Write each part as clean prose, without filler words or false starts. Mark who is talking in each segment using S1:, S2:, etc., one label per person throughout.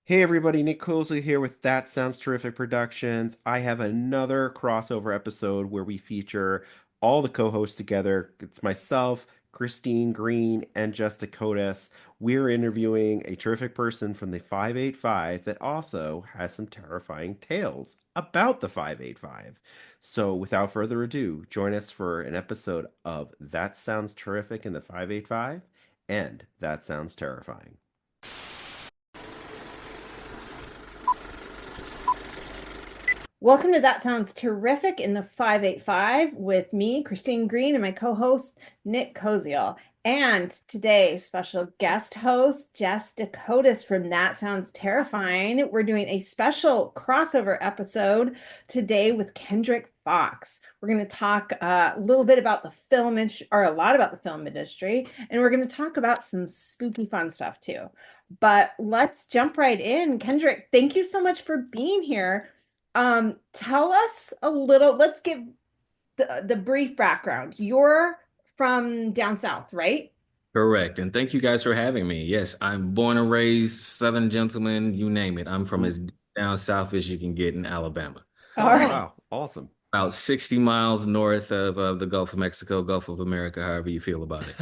S1: Hey everybody, Nick Koziol here with That Sounds Terrific Productions. I have another crossover episode where we feature all the co-hosts together. It's myself, Christine Green, and Jess DeCotis. We're interviewing a terrific person from the 585 that also has some terrifying tales about the 585. So without further ado, join us for an episode of That Sounds Terrific in the 585 and That Sounds Terrifying.
S2: Welcome to That Sounds Terrific in the 585 with me, Christine Green, and my co-host, Nick Koziol. And today's special guest host, Jess DeCotis from That Sounds Terrifying. We're doing a special crossover episode today with Kendrick Foxx. We're going to talk a little bit about the or a lot about the film industry, and we're going to talk about some spooky fun stuff too. But let's jump right in. Kendrick, thank you so much for being here. Tell us a little, let's give the brief background. You're from down south, right?
S3: Correct. And thank you guys for having me. Yes, I'm born and raised Southern gentleman, you name it. I'm from as down south as you can get in Alabama.
S2: All
S1: Oh,
S2: right.
S1: wow. Awesome.
S3: About 60 miles north of the Gulf of Mexico, Gulf of America, however you feel about it.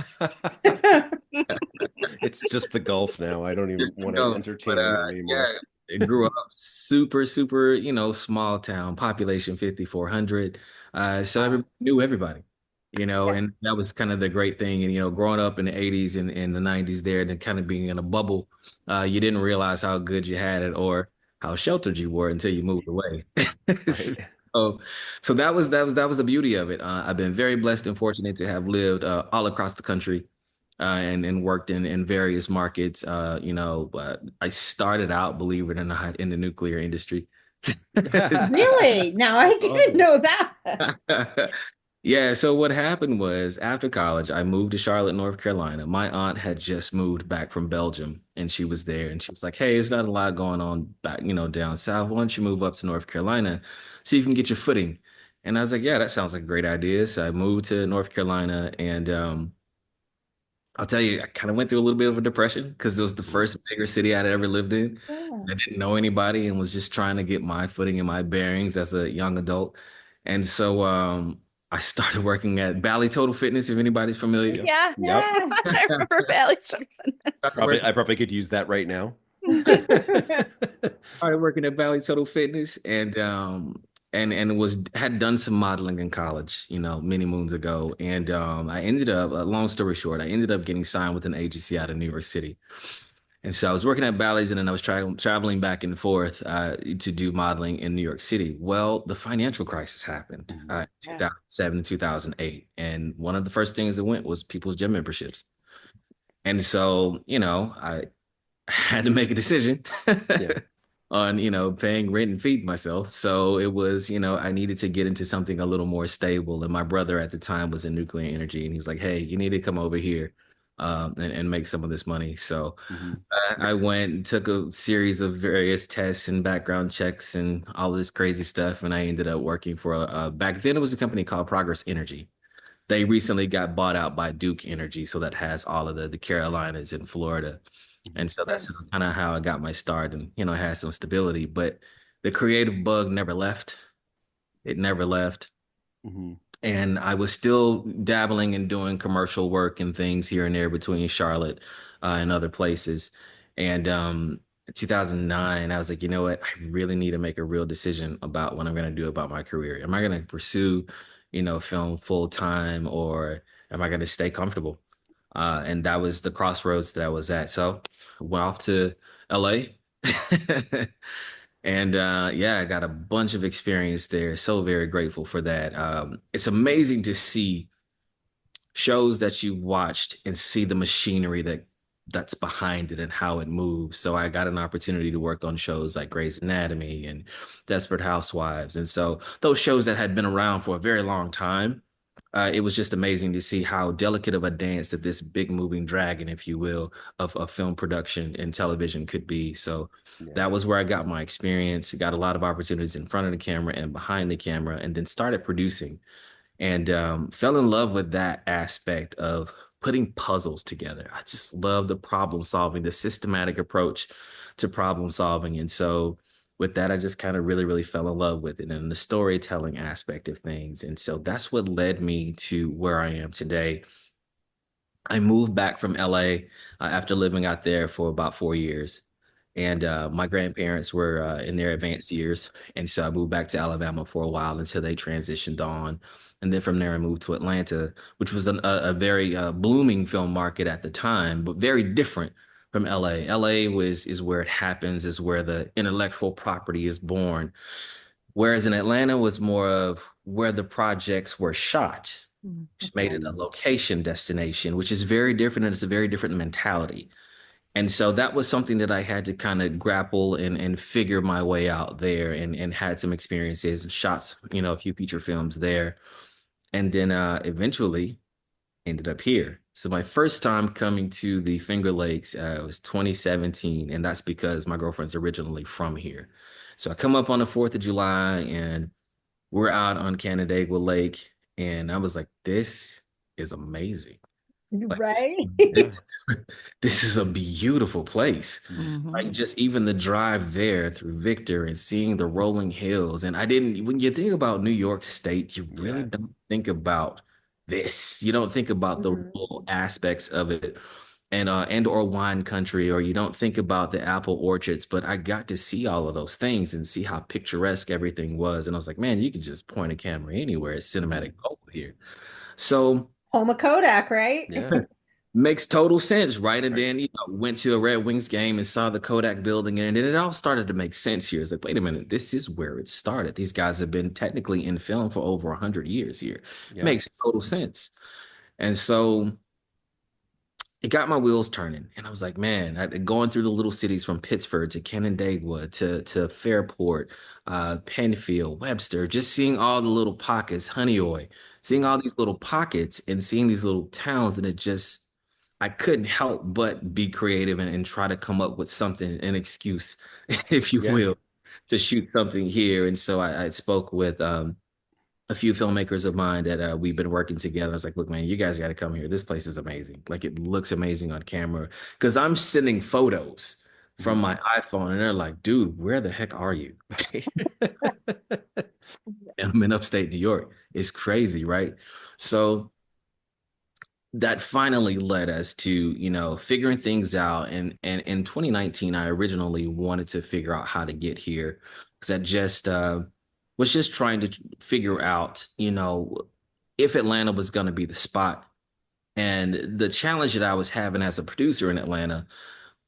S1: It's just the Gulf now. I don't even
S3: Just
S1: want to
S3: go. But
S1: entertain it anymore.
S3: yeah, it grew up super, small town, population 5,400. So
S2: Wow.
S3: everybody knew everybody,
S2: Yeah.
S3: and that was kind of the great thing. And, growing up in the 80s and in the 90s there and then kind of being in a bubble, you didn't realize how good you had it or how sheltered you were until you moved away.
S1: Right.
S3: So, so that was the beauty of it. I've been very blessed and fortunate to have lived all across the country and worked in various markets. I started out, believe it or not, in the nuclear industry.
S2: Really? Now I
S1: That's
S2: didn't
S1: awesome.
S2: know that.
S3: Yeah, so what happened was after college, I moved to Charlotte, North Carolina. My aunt had just moved back from Belgium and she was there and she was like, "Hey, there's not a lot going on back, down south. Why don't you move up to North Carolina, see if you can get your footing?" And I was like, "Yeah, that sounds like a great idea." So I moved to North Carolina and I'll tell you, I kind of went through a little bit of a depression because it was the
S1: Mhm.
S3: first bigger city I'd ever lived in.
S2: Yeah.
S3: I didn't know anybody and was just trying to get my footing and my bearings as a young adult. And so I started working at Bally Total Fitness, if anybody's familiar.
S4: Yeah,
S1: Yep.
S2: Yeah.
S4: I remember Valley Showfitness.
S3: Started
S1: Probably
S3: working,
S1: I probably could use that right now.
S3: started working at Bally Total Fitness and was had done some modeling in college, many moons ago. And I ended up, long story short, I ended up getting signed with an agency out of New York City. And so I was working at Bally's and then I was traveling back and forth to do modeling in New York City. Well, the financial crisis happened
S1: Mhm.
S3: 2007 and 2008. And one of the first things that went was people's gym memberships. And so, I had to make a decision
S1: Yeah.
S3: on, paying rent and feed myself. So it was, I needed to get into something a little more stable. And my brother at the time was in nuclear energy and he's like, "Hey, you need to come over here and make some of this money." So
S1: Mhm.
S3: I went and took a series of various tests and background checks and all this crazy stuff. And I ended up working for back then it was a company called Progress Energy. They recently got bought out by Duke Energy. So that has all of the Carolinas and Florida.
S1: Mhm.
S3: And so that's kind of how I got my start and, it had some stability, but the creative bug never left. It never left.
S1: Mhm.
S3: And I was still dabbling and doing commercial work and things here and there between Charlotte and other places. And 2009, I was like, you know what? I really need to make a real decision about what I'm going to do about my career. Am I going to pursue, film full time or am I going to stay comfortable? And that was the crossroads that I was at. So went off to LA. And yeah, I got a bunch of experience there. So very grateful for that. It's amazing to see shows that you watched and see the machinery that's behind it and how it moves. So I got an opportunity to work on shows like Grey's Anatomy and Desperate Housewives. And so those shows that had been around for a very long time, it was just amazing to see how delicate of a dance that this big moving dragon, if you will, of film production and television could be. So
S1: Yeah.
S3: that was where I got my experience, got a lot of opportunities in front of the camera and behind the camera, and then started producing and fell in love with that aspect of putting puzzles together. I just love the problem solving, the systematic approach to problem solving. And so with that, I just kind of really, really fell in love with it and the storytelling aspect of things. And so that's what led me to where I am today. I moved back from LA after living out there for about 4 years. And my grandparents were in their advanced years. And so I moved back to Alabama for a while until they transitioned on. And then from there, I moved to Atlanta, which was a very blooming film market at the time, but very different from LA. LA is where it happens, is where the intellectual property is born. Whereas in Atlanta was more of where the projects were shot, which made it a location destination, which is very different and it's a very different mentality. And so that was something that I had to kind of grapple and figure my way out there and had some experiences and shots, a few feature films there. And then eventually ended up here. So my first time coming to the Finger Lakes was 2017, and that's because my girlfriend's originally from here. So I come up on the 4th of July and we're out on Canandaigua Lake, and I was like, this is amazing. Like
S2: Right?
S3: this, this is a beautiful place. Like just even the drive there through Victor and seeing the rolling hills. And when you think about New York State, you really don't think about this. You don't think about the rural aspects of it and or wine country, or you don't think about the apple orchards, but I got to see all of those things and see how picturesque everything was. And I was like, man, you can just point a camera anywhere. It's cinematic gold here. So
S2: Home of Kodak, right?
S1: Yeah.
S3: makes total sense, right? And then, went to a Red Wings game and saw the Kodak building, and then it all started to make sense here. It's like, wait a minute, this is where it started. These guys have been technically in film for over 100 years here.
S1: Yeah.
S3: Makes total sense. And so it got my wheels turning. And I was like, man, going through the little cities from Pittsburgh to Canandaigua to Fairport, Penfield, Webster, just seeing all the little pockets, Honeoye, seeing all these little pockets and seeing these little towns. And I couldn't help but be creative and try to come up with something, an excuse, if you will, to shoot something here. And so I spoke with a few filmmakers of mine that we've been working together. I was like, look, man, you guys got to come here. This place is amazing. Like it looks amazing on camera. Because I'm sending photos from my iPhone and they're like, dude, where the heck are you? And I'm in upstate New York. It's crazy, right? So that finally led us to, figuring things out. And in 2019, I originally wanted to figure out how to get here because I just was just trying to figure out, if Atlanta was going to be the spot. And the challenge that I was having as a producer in Atlanta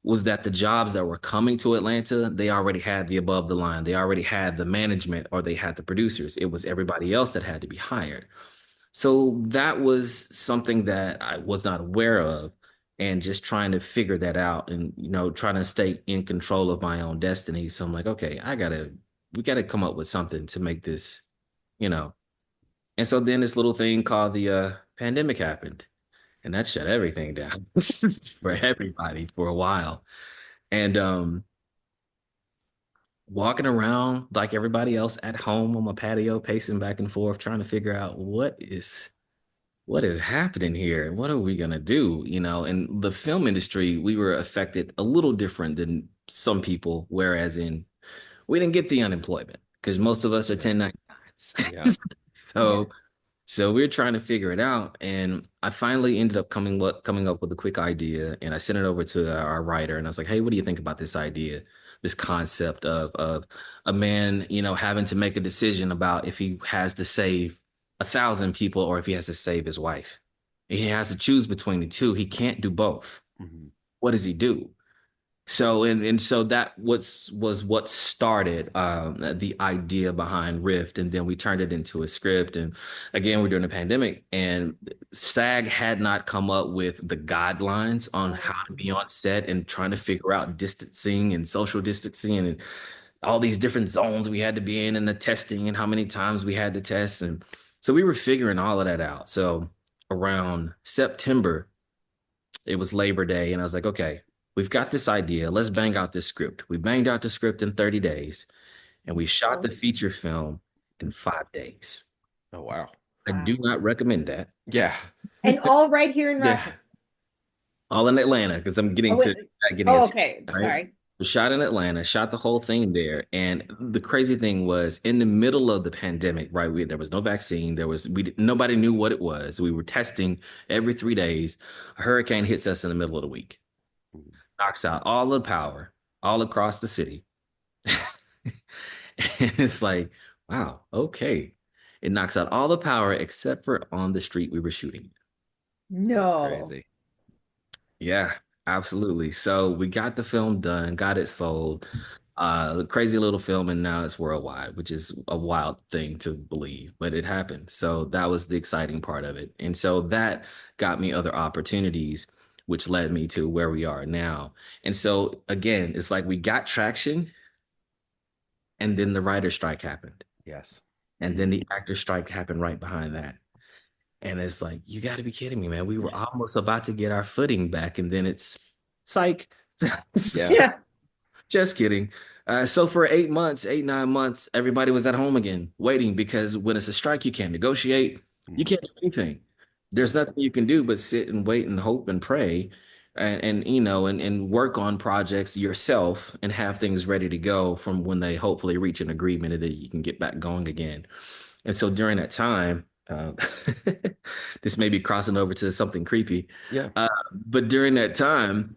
S3: was that the jobs that were coming to Atlanta, they already had the above the line. They already had the management or they had the producers. It was everybody else that had to be hired. So that was something that I was not aware of and just trying to figure that out and, trying to stay in control of my own destiny. So I'm like, okay, we got to come up with something to make this, And so then this little thing called the pandemic happened and that shut everything down for everybody for a while. And walking around like everybody else at home on my patio, pacing back and forth, trying to figure out what is happening here? What are we gonna do? In the film industry, we were affected a little different than some people, whereas we didn't get the unemployment because most of us are 1099s.
S1: Yeah.
S3: So we're trying to figure it out, and I finally ended up coming up with a quick idea, and I sent it over to our writer, and I was like, "Hey, what do you think about this idea, this concept of a man, having to make a decision about if he has to save 1,000 people or if he has to save his wife? He has to choose between the two. He can't do both.
S1: Mhm.
S3: What does he do?" So so that was what started the idea behind Rift, and then we turned it into a script. And again, we're during the pandemic, and SAG had not come up with the guidelines on how to be on set and trying to figure out distancing and social distancing and all these different zones we had to be in and the testing and how many times we had to test. And so we were figuring all of that out. So around September, it was Labor Day, and I was like, okay, we've got this idea. Let's bang out this script. We banged out the script in 30 days, and we shot the feature film in 5 days.
S1: Oh, wow.
S3: I do not recommend that.
S1: Yeah.
S2: And all right here in
S3: Yeah.
S2: Russia.
S3: all in Atlanta, because I'm
S2: Oh,
S3: getting to
S2: wait.
S3: getting
S2: Oh,
S3: us
S2: okay.
S3: right.
S2: Sorry.
S3: Shot in Atlanta, shot the whole thing there. And the crazy thing was, in the middle of the pandemic, right? There was no vaccine. Nobody knew what it was. We were testing every 3 days. A hurricane hits us in the middle of the week, knocks out all the power all across the city. And it's like, wow, okay. It knocks out all the power except for on the street we were shooting.
S1: That's
S2: No.
S1: crazy.
S3: Yeah, absolutely. So we got the film done, got it sold. The crazy little film, and now it's worldwide, which is a wild thing to believe, but it happened. So that was the exciting part of it. And so that got me other opportunities, which led me to where we are now. And so again, it's like we got traction, and then the writer strike happened.
S1: Yes.
S3: And then the actor strike happened right behind that. And it's like, you got to be kidding me, man. We were almost about to get our footing back, and then it's psych.
S2: Yeah.
S3: Just kidding. So for 8 months, 9 months, everybody was at home again, waiting, because when it's a strike, you can't negotiate. You can't do anything. There's nothing you can do but sit and wait and hope and pray and work on projects yourself and have things ready to go from when they hopefully reach an agreement and that you can get back going again. And so during that time, this may be crossing over to something creepy.
S1: Yeah.
S3: But during that time,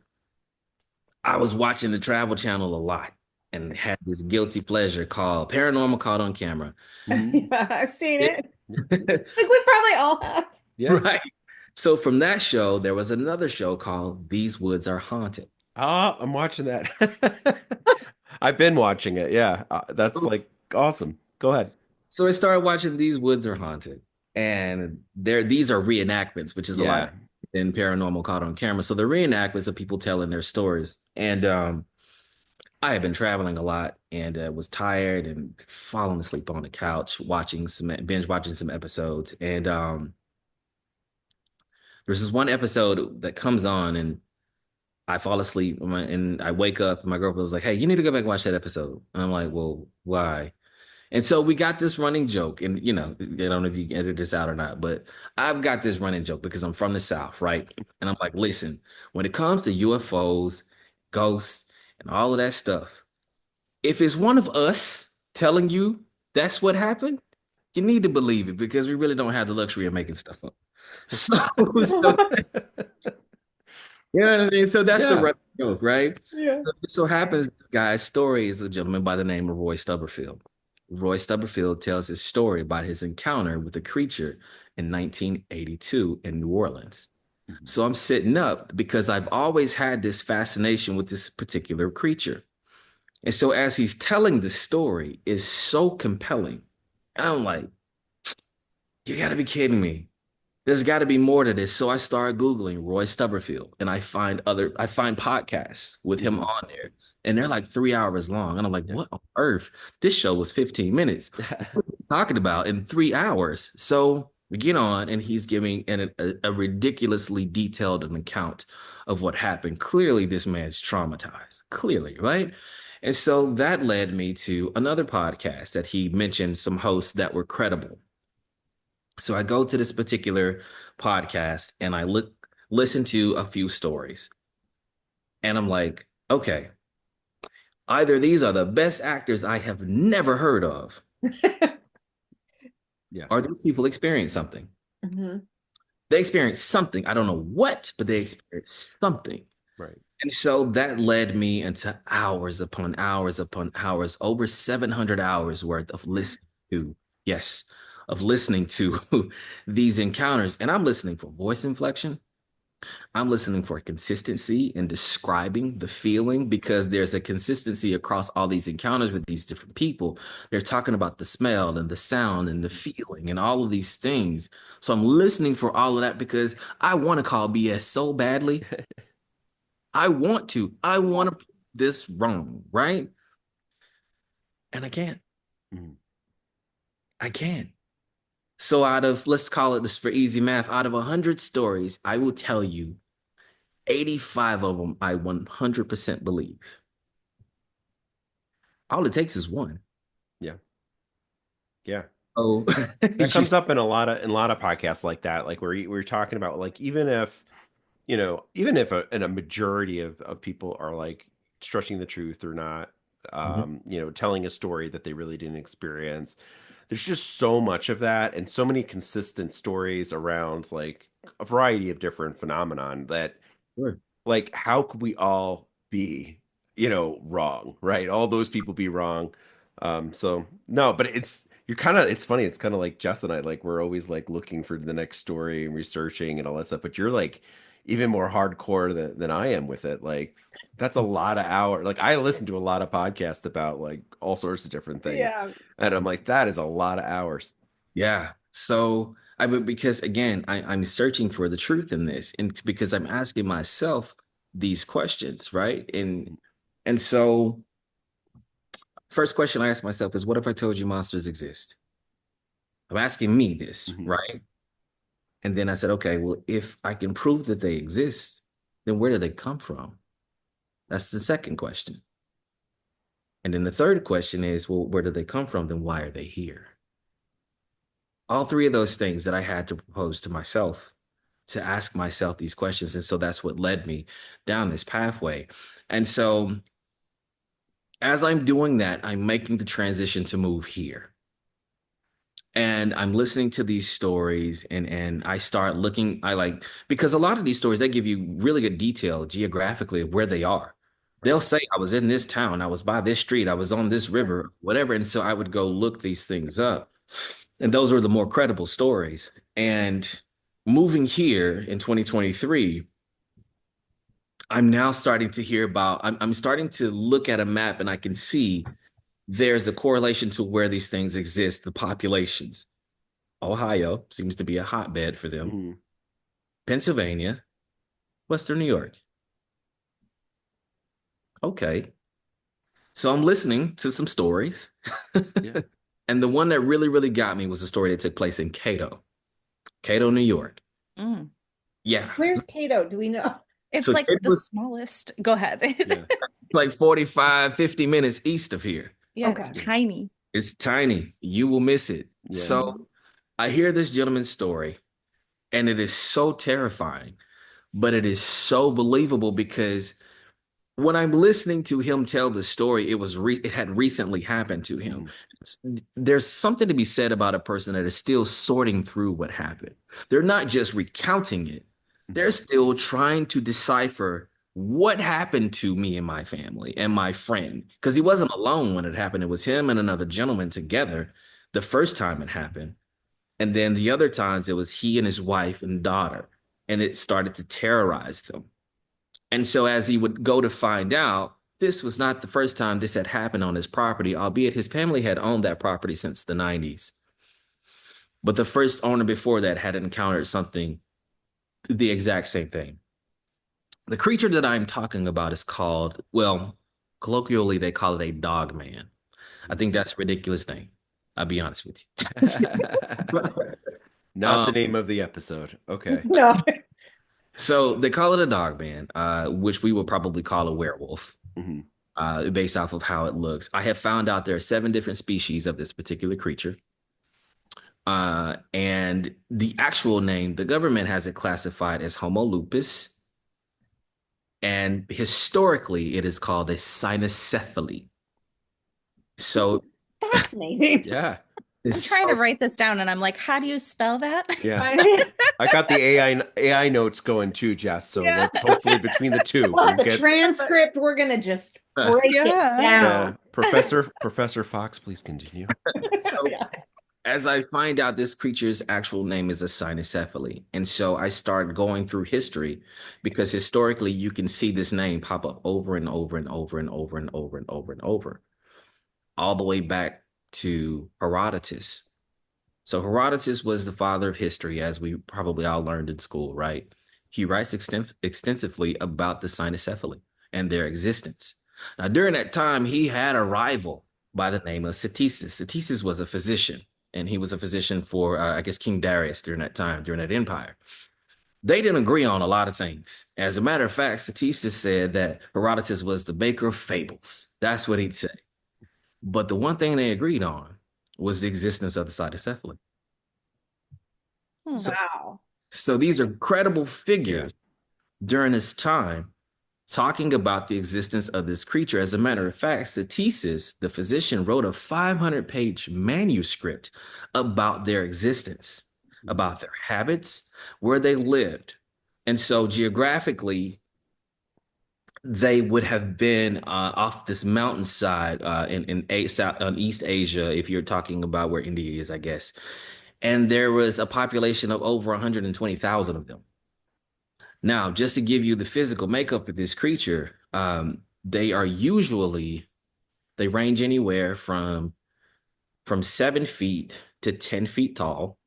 S3: I was watching the Travel Channel a lot and had this guilty pleasure called Paranormal Caught on Camera.
S1: Mhm.
S2: Yeah, I've seen
S3: Yeah.
S2: it. Like we probably all have.
S1: Yeah.
S3: Right. So from that show, there was another show called These Woods Are Haunted.
S1: Ah, I'm watching that. I've been watching it. Yeah. That's like awesome. Go ahead.
S3: So I started watching These Woods Are Haunted. And these are reenactments, which is a lot
S1: Yeah.
S3: in Paranormal Caught on Camera. So the reenactments of people telling their stories. And I had been traveling a lot and was tired and falling asleep on the couch binge watching some episodes. And there's this one episode that comes on and I fall asleep and I wake up and my girlfriend was like, "Hey, you need to go back and watch that episode." And I'm like, "Well, why?" And so we got this running joke, and I don't know if you can edit this out or not, but I've got this running joke because I'm from the South, right? And I'm like, listen, when it comes to UFOs, ghosts, and all of that stuff, if it's one of us telling you that's what happened, you need to believe it because we really don't have the luxury of making stuff up. So, so you know what I'm saying? So that's the
S1: Yeah.
S3: running joke, right?
S2: Yeah.
S3: So it so happens, the guy's story is a gentleman by the name of Roy Stubberfield. Roy Stubberfield tells his story about his encounter with a creature in 1982 in New Orleans.
S1: Mhm.
S3: So I'm sitting up because I've always had this fascination with this particular creature. And so as he's telling the story is so compelling. And I'm like, you gotta be kidding me. There's got to be more to this. So I started Googling Roy Stubberfield and I find podcasts with him
S1: Mhm.
S3: on there and they're like 3 hours long. And I'm like,
S1: Yeah.
S3: what on earth? This show was 15 minutes talking about in 3 hours. So we get on and he's giving a ridiculously detailed an account of what happened. Clearly, this man's traumatized. Clearly, right? And so that led me to another podcast that he mentioned some hosts that were credible. So I go to this particular podcast and I listen to a few stories. And I'm like, okay, either these are the best actors I have never heard of,
S1: Yeah.
S3: or these people experience something.
S2: Mhm.
S3: They experience something. I don't know what, but they experience something.
S1: Right.
S3: And so that led me into hours upon hours upon hours, over 700 hours worth of listening to, yes, of listening to these encounters. And I'm listening for voice inflection. I'm listening for consistency in describing the feeling because there's a consistency across all these encounters with these different people. They're talking about the smell and the sound and the feeling and all of these things. So I'm listening for all of that because I want to call BS so badly. I want to. I want to put this wrong, right? And I can't.
S1: Mhm.
S3: I can't. So out of, let's call it this for easy math, out of 100 stories, I will tell you 85 of them I 100% believe. All it takes is one.
S1: Yeah. Yeah.
S3: Oh,
S1: That comes up in a lot of podcasts like that, like where we're talking about like even if even if a majority of people are like stretching the truth or not,
S3: Mhm.
S1: telling a story that they really didn't experience, there's just so much of that and so many consistent stories around like a variety of different phenomenon that
S3: Sure.
S1: like how could we all be wrong, right? All those people be wrong. So no, but it's funny, it's kind of like Jess and I, like we're always like looking for the next story and researching and all that stuff, but you're like even more hardcore than I am with it. Like that's a lot of hours. Like I listen to a lot of podcasts about like all sorts of different things,
S2: Yeah.
S1: and I'm like, that is a lot of hours.
S3: Yeah. So I would, because again, I'm searching for the truth in this, and because I'm asking myself these questions, right? And so first question I ask myself is, what if I told you monsters exist? I'm asking me this,
S1: Mhm.
S3: right? And then I said, okay, well, if I can prove that they exist, then where do they come from? That's the second question. And then the third question is, well, where do they come from? Then why are they here? All three of those things that I had to propose to myself, to ask myself these questions. And so that's what led me down this pathway. And so as I'm doing that, I'm making the transition to move here. And I'm listening to these stories, and I start looking, I like, because a lot of these stories, they give you really good detail geographically of where they are. They'll
S1: Right.
S3: say, I was in this town, I was by this street, I was on this river, whatever. And so I would go look these things up. And those were the more credible stories. And moving here in 2023, I'm now starting to hear about, I'm starting to look at a map, and I can see there's a correlation to where these things exist, the populations. Ohio seems to be a hotbed for them.
S1: Mhm.
S3: Pennsylvania, Western New York. Okay. So I'm listening to some stories.
S1: Yeah.
S3: And the one that really, really got me was a story that took place in Cato, New York.
S4: Mm.
S3: Yeah.
S2: Where's Cato? Do we know?
S4: It's
S3: So
S4: like
S3: Cato
S4: the
S3: was
S4: smallest. Go ahead.
S1: Yeah.
S3: like 45, 50 minutes east of here.
S4: Yeah, it's
S2: Okay.
S1: Yeah.
S4: tiny.
S3: It's tiny. You will miss it.
S1: Yeah.
S3: So I hear this gentleman's story, and it is so terrifying, but it is so believable because when I'm listening to him tell the story, it had recently happened to him.
S1: Mhm.
S3: There's something to be said about a person that is still sorting through what happened. They're not just recounting it. They're
S1: Mhm.
S3: still trying to decipher what happened to me and my family and my friend. Because he wasn't alone when it happened. It was him and another gentleman together the first time it happened. And then the other times it was he and his wife and daughter. And it started to terrorize them. And so as he would go to find out, this was not the first time this had happened on his property, albeit his family had owned that property since the 90s. But the first owner before that had encountered something, the exact same thing. The creature that I'm talking about is called, well, colloquially, they call it a dogman. I think that's a ridiculous name. I'll be honest with you.
S1: Not the
S3: um,
S1: name of the episode. Okay.
S2: No.
S3: so they call it a dogman, which we would probably call a werewolf.
S1: Mhm.
S3: Based off of how it looks. I have found out there are 7 different species of this particular creature. And the actual name, the government has it classified as Homo lupus. And historically, it is called a cynocephaly. So,
S2: Fascinating.
S1: Yeah.
S4: I'm trying to write this down and I'm like, how do you spell that?
S1: Yeah.
S2: I mean,
S1: I got the AI notes going too, Jess. So
S4: Yeah.
S1: let's hopefully between the two
S2: well,
S1: we'll
S2: the
S1: get
S2: transcript, we're gonna just break it
S4: Yeah.
S2: down.
S1: Professor Fox, please continue.
S3: so
S2: Yeah.
S3: as I find out this creature's actual name is a cynocephaly. And so I start going through history because historically you can see this name pop up over and over and over and over and over and over and over, all the way back to Herodotus. So Herodotus was the father of history, as we probably all learned in school, right? He writes extensively about the cynocephaly and their existence. Now, during that time, he had a rival by the name of Ctesias. Ctesias was a physician, and he was a physician for, I guess, King Darius during that time, during that empire. They didn't agree on a lot of things. As a matter of fact, Ctesias said that Herodotus was the baker of fables. That's what he'd say. But the one thing they agreed on was the existence of the cytocephaly.
S4: Hmm.
S3: So,
S2: Wow.
S3: so these are credible
S1: Yeah.
S3: figures, during this time talking about the existence of this creature. As a matter of fact, Satesis, the physician, wrote a 500-page manuscript about their existence, about their habits, where they lived. And so geographically, they would have been off this mountainside in East Asia, if you're talking about where India is, I guess. And there was a population of over 120,000 of them. Now, just to give you the physical makeup of this creature, they are usually, they range anywhere from 7 feet to 10 feet tall.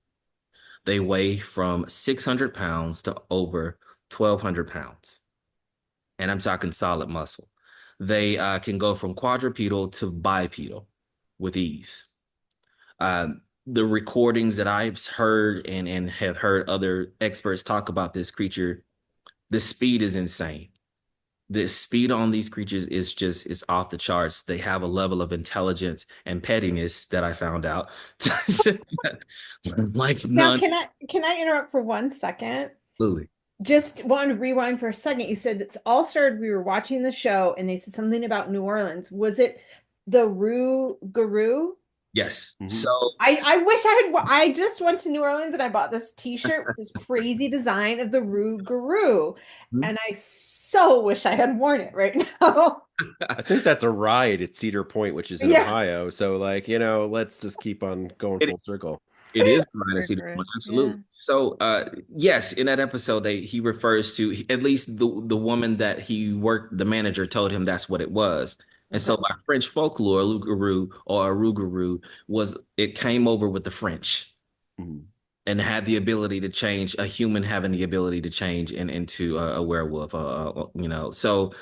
S3: They weigh from 600 pounds to over 1,200 pounds. And I'm talking solid muscle. They can go from quadrupedal to bipedal with ease. The recordings that I've heard and have heard other experts talk about this creature, the speed is insane. The speed on these creatures is off the charts. They have a level of intelligence and pettiness that I found out. Like
S2: Now,
S3: none.
S2: can I interrupt for 1 second?
S3: Absolutely.
S2: Just want to rewind for a second. You said it's all started, we were watching the show and they said something about New Orleans. Was it the Rue Guru?
S3: Yes.
S1: Mhm.
S3: So
S2: I wish I just went to New Orleans and I bought this t-shirt with this crazy design of the Rue Guru. And I so wish I had worn it right now.
S1: I think that's a ride at Cedar Point, which is in
S2: Yeah.
S1: Ohio. So, like, let's just keep on going full circle.
S3: it is behind the Cedar
S2: Right,
S3: Point,
S2: yeah.
S3: absolutely. So, yes, in that episode, he refers to at least the woman that he worked. The manager told him that's what it was, and so by French folklore, loup-garou or a rougarou it came over with the French
S1: Mhm.
S3: and had the ability to change. A human having the ability to change into a werewolf, So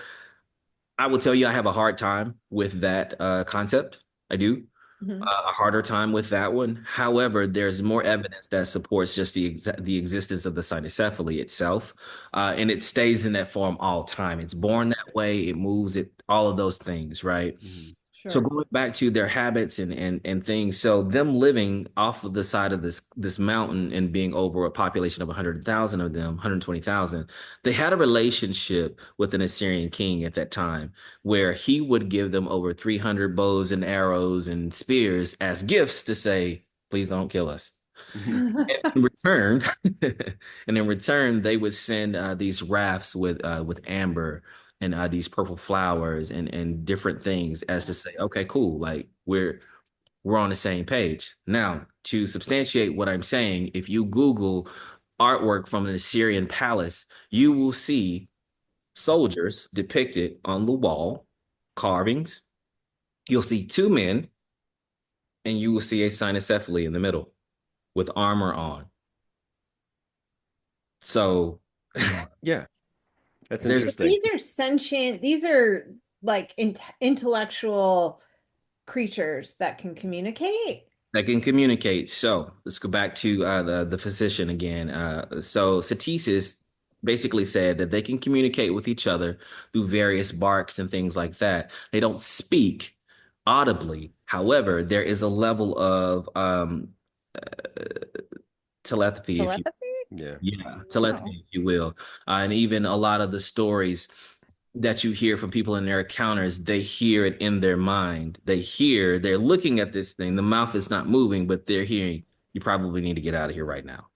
S3: I will tell you, I have a hard time with that concept. I do.
S2: Mhm.
S3: A harder time with that one. However, there's more evidence that supports just the existence of the cynocephaly itself, and it stays in that form all time. It's born that way. It moves. All of those things, right?
S1: Mhm.
S3: So
S2: Sure.
S3: going back to their habits and things, so them living off of the side of this mountain and being over a population of 100,000 of them, 120,000, they had a relationship with an Assyrian king at that time where he would give them over 300 bows and arrows and spears as gifts to say, please don't kill us.
S1: Mhm.
S3: In return, and in return, they would send these rafts with amber and these purple flowers and different things as to say, okay, cool, like we're on the same page. Now, to substantiate what I'm saying, if you Google artwork from an Assyrian palace, you will see soldiers depicted on the wall, carvings. You'll see 2 men, and you will see a cynocephaly in the middle with armor on. So
S1: Yeah, that's
S3: there's
S1: interesting.
S2: These are sentient, these are like intellectual creatures that can communicate.
S3: that can communicate. So let's go back to the physician again. So Satesis basically said that they can communicate with each other through various barks and things like that. They don't speak audibly. However, there is a level of telepathy, if you
S2: Telepathy?
S1: Yeah.
S3: telepathy, if you will, and even a lot of the stories that you hear from people in their encounters, they hear it in their mind. They're looking at this thing. The mouth is not moving, but they're hearing, you probably need to get out of here right now.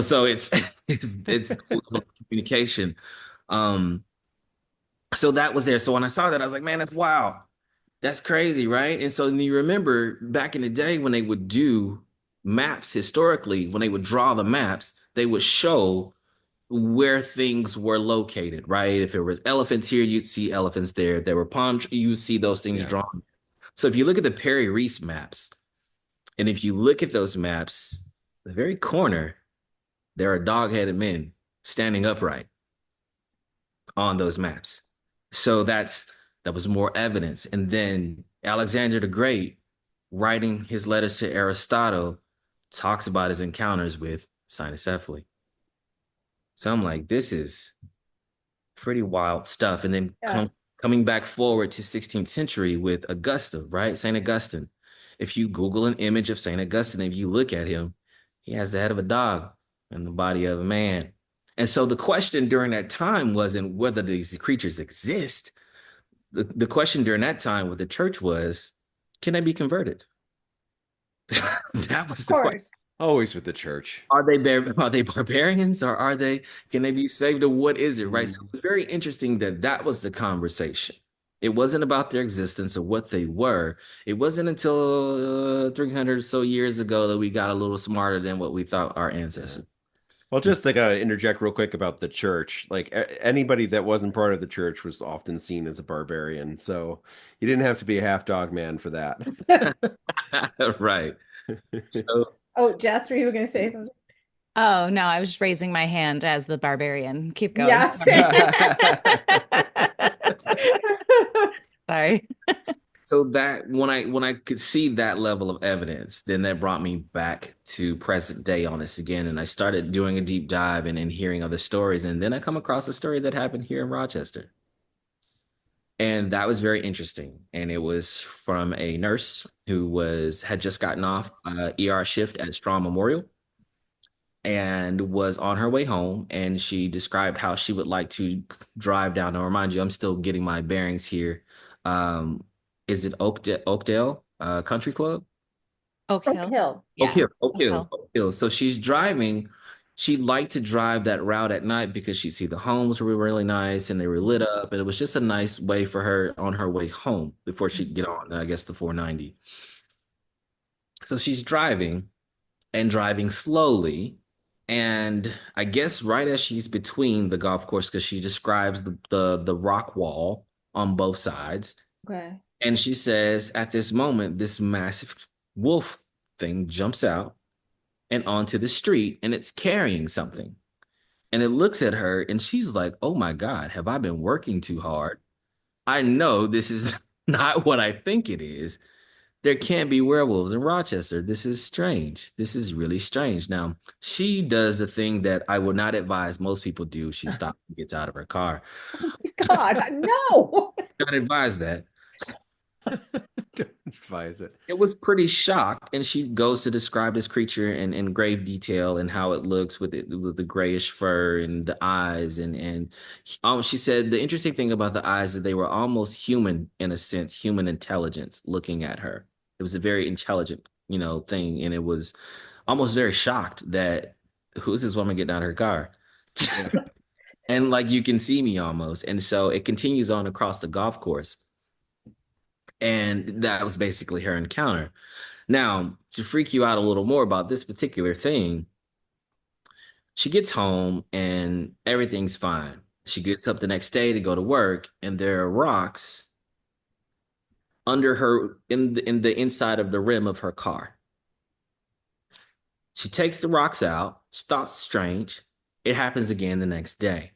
S3: So it's it's a level of communication. Um, so that was there. So when I saw that, I was like, man, that's wild. That's crazy, right? And so you remember back in the day when they would do maps historically, when they would draw the maps, they would show where things were located, right? If there was elephants here, you'd see elephants there. If there were palm trees, you see those things
S1: Yeah.
S3: drawn. So if you look at the Perry Reese maps, and if you look at those maps, the very corner, there are dog-headed men standing upright on those maps. So that was more evidence. And then Alexander the Great, writing his letters to Aristotle, talks about his encounters with cynocephaly. So I'm like, this is pretty wild stuff. And then coming back forward to 16th century with Augustine, right? St. Augustine. If you Google an image of St. Augustine, if you look at him, he has the head of a dog and the body of a man. And so the question during that time wasn't whether these creatures exist. The question during that time with the church was, can they be converted? That was
S2: Of
S3: the question.
S2: course.
S1: Always with the church.
S3: Are they barbarians or can they be saved or what is it, right? So
S1: Mhm.
S3: it's very interesting that that was the conversation. It wasn't about their existence or what they were. It wasn't until 300 or so years ago that we got a little smarter than what we thought our
S1: Yeah.
S3: ancestors.
S1: Well, just to kind of interject real quick about the church, like anybody that wasn't part of the church was often seen as a barbarian. So you didn't have to be a half dog man for that.
S3: Right. So
S2: Oh, Jess, were you going to say something?
S4: Oh, no, I was just raising my hand as the barbarian. Keep going.
S2: Yes.
S4: Sorry.
S3: so that when I could see that level of evidence, then that brought me back to present day on this again. And I started doing a deep dive and hearing other stories. And then I come across a story that happened here in Rochester. And that was very interesting. And it was from a nurse who had just gotten off ER shift at Strong Memorial and was on her way home. And she described how she would like to drive down. Now, remind you, I'm still getting my bearings here. Um, is it Oakdale Country Club?
S4: Oak
S2: Oak
S4: Hill.
S2: Hill.
S4: Yeah.
S3: Oak Hill, Oak Hill. So she's driving. She'd like to drive that route at night because she'd see the homes were really nice and they were lit up. And it was just a nice way for her on her way home before she'd get on, I guess, the 490. So she's driving and driving slowly. And I guess right as she's between the golf course, because she describes the rock wall on both sides.
S2: Okay.
S3: And she says, at this moment, this massive wolf thing jumps out and onto the street and it's carrying something. And it looks at her and she's like, oh my God, have I been working too hard? I know this is not what I think it is. There can't be werewolves in Rochester. This is strange. This is really strange. Now, she does the thing that I would not advise most people do. She stops and gets out of her car.
S2: God, no.
S3: Not advise that.
S1: Don't advise it.
S3: It was pretty shocked, and she goes to describe this creature in grave detail and how it looks with the grayish fur and the eyes and she said the interesting thing about the eyes is they were almost human in a sense, human intelligence looking at her. It was a very intelligent, thing, and it was almost very shocked that who's this woman getting out of her car? And like you can see me almost, and so it continues on across the golf course. And that was basically her encounter. Now, to freak you out a little more about this particular thing, she gets home and everything's fine. She gets up the next day to go to work, and there are rocks under her in the inside of the rim of her car. She takes the rocks out. She thought strange. It happens again the next day.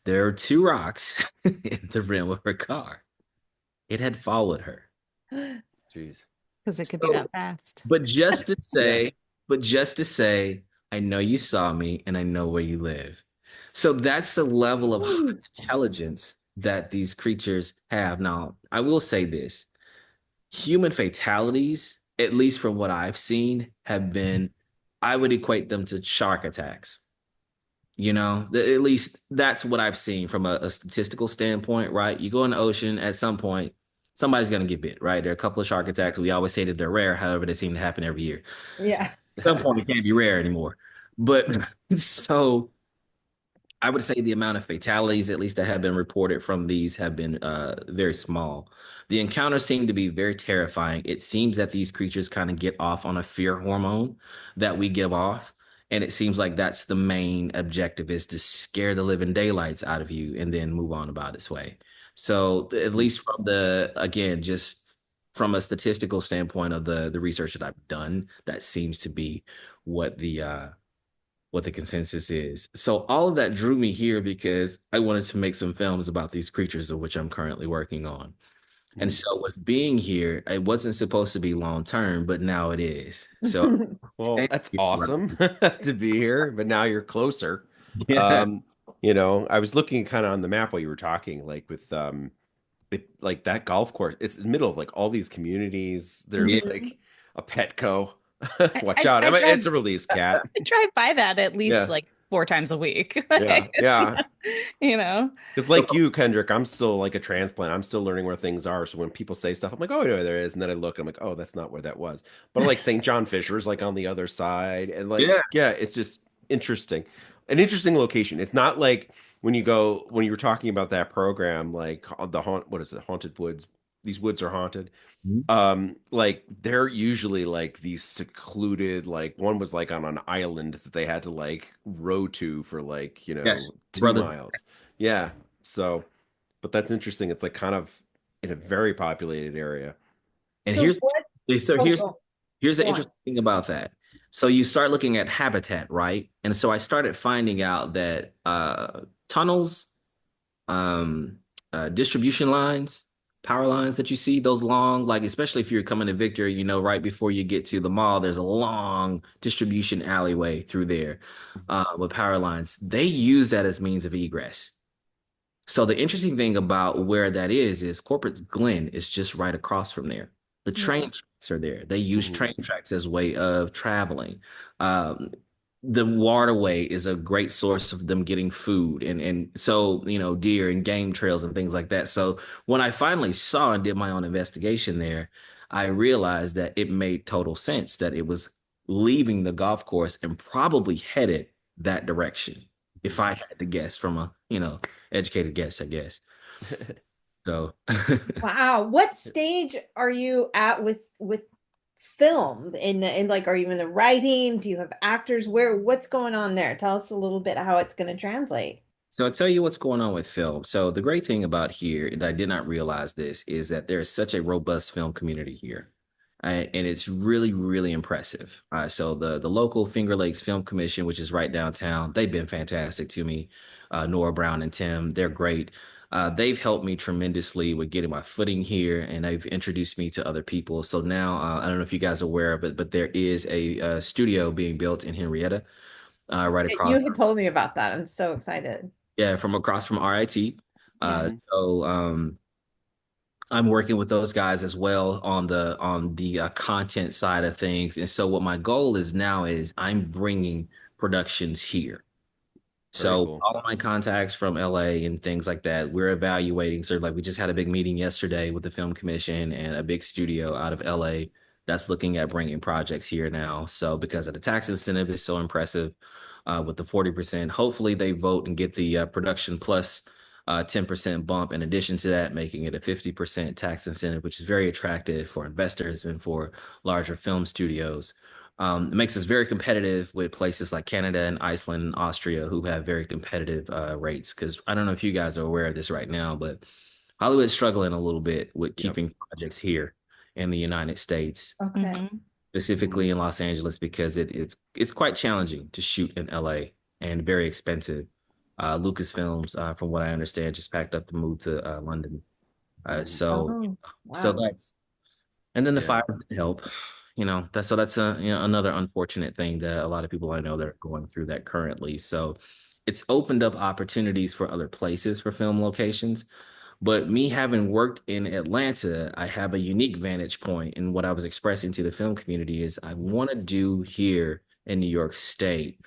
S3: There are two rocks in the rim of her car. It had followed her.
S1: Jeez.
S4: Because it could be that fast.
S3: But just to say, I know you saw me and I know where you live. So that's the level of intelligence that these creatures have. Now, I will say this. Human fatalities, at least from what I've seen, have been, I would equate them to shark attacks. At least that's what I've seen from a statistical standpoint, right? You go in the ocean, at some point, somebody's going to get bit, right? There are a couple of shark attacks. We always say that they're rare. However, they seem to happen every year.
S2: Yeah.
S3: At some point, it can't be rare anymore. But so I would say the amount of fatalities, at least that have been reported from these, have been very small. The encounters seem to be very terrifying. It seems that these creatures kind of get off on a fear hormone that we give off. And it seems like that's the main objective, is to scare the living daylights out of you and then move on about its way. So at least again, just from a statistical standpoint of the research that I've done, that seems to be what the consensus is. So all of that drew me here because I wanted to make some films about these creatures, of which I'm currently working on. And so with being here, it wasn't supposed to be long term, but now it is. So
S1: Well, that's awesome to be here, but now you're closer.
S3: yeah.
S1: I was looking kind of on the map while you were talking, like with like that golf course. It's in the middle of like all these communities. There's
S3: Yeah.
S1: like a Petco.
S4: I-
S1: Watch
S4: I-
S1: out.
S4: I
S1: I mean,
S4: tried-
S1: it's a release cat.
S4: I drive by that at least
S1: Yeah.
S4: like 4 times a week.
S1: Yeah,
S4: Like, it's
S1: yeah.
S4: not, you know.
S1: Because like you, Kendrick, I'm still like a transplant. I'm still learning where things are. So when people say stuff, I'm like, oh, yeah, there it is. And then I look, I'm like, oh, that's not where that was. But like St. John Fisher's like on the other side. And like,
S3: Yeah.
S1: yeah, it's just interesting. An interesting location. It's not like when you were talking about that program, like the what is it, Haunted Woods? These woods are haunted.
S3: Mhm.
S1: Like they're usually like these secluded, like one was like on an island that they had to like row to for like,
S3: Yes,
S1: 2
S3: brother.
S1: miles. Yeah. So, but that's interesting. It's like kind of in a very populated area.
S3: And
S2: So what?
S3: so
S2: Oh,
S3: here's the
S2: go on.
S3: interesting thing about that. So you start looking at habitat, right? And so I started finding out that tunnels, um, distribution lines, power lines that you see, those long, like especially if you're coming to Victor, right before you get to the mall, there's a long distribution alleyway through there with power lines. They use that as means of egress. So the interesting thing about where that is Corporate Glen is just right across from there. The train
S2: Yeah.
S3: tracks are there. They use
S1: Hmm.
S3: train tracks as a way of traveling. Um, the waterway is a great source of them getting food and so deer and game trails and things like that. So when I finally saw and did my own investigation there, I realized that it made total sense that it was leaving the golf course and probably headed that direction if I had to guess from a educated guess, I guess. So
S2: Wow. What stage are you at with film in like are you in the writing? Do you have actors? What's going on there? Tell us a little bit how it's going to translate.
S3: So I'll tell you what's going on with film. So the great thing about here, and I did not realize this, is that there is such a robust film community here. And it's really, really impressive. So the local Finger Lakes Film Commission, which is right downtown, they've been fantastic to me. Nora Brown and Tim, they're great. They've helped me tremendously with getting my footing here, and they've introduced me to other people. So now, I don't know if you guys are aware of it, but there is a studio being built in Henrietta, right across.
S2: You had told me about that. I'm so excited.
S3: Yeah, from across from RIT.
S2: Yeah.
S1: Hmm.
S3: I'm working with those guys as well on the content side of things. And so what my goal is now is I'm bringing productions here.
S1: Very
S3: So
S1: cool.
S3: all of my contacts from LA and things like that, we're evaluating. So like we just had a big meeting yesterday with the film commission and a big studio out of LA that's looking at bringing projects here now. So because of the tax incentive is so impressive with the 40%, hopefully they vote and get the production plus 10% bump in addition to that, making it a 50% tax incentive, which is very attractive for investors and for larger film studios. It makes us very competitive with places like Canada and Iceland and Austria, who have very competitive rates. Because I don't know if you guys are aware of this right now, but Hollywood's struggling a little bit with
S1: Yep.
S3: keeping projects here in the United States,
S2: Okay.
S4: Mhm.
S1: Hmm.
S3: specifically in Los Angeles, because it's quite challenging to shoot in LA and very expensive. Lucasfilms, from what I understand, just packed up to move to London. Uh,
S1: Hmm.
S3: so
S2: Oh,
S3: so
S2: wow.
S3: that's and then the
S1: Yeah.
S3: fire didn't help. That's another unfortunate thing that a lot of people I know that are going through that currently. So it's opened up opportunities for other places for film locations. But me having worked in Atlanta, I have a unique vantage point. And what I was expressing to the film community is I want to do here in New York State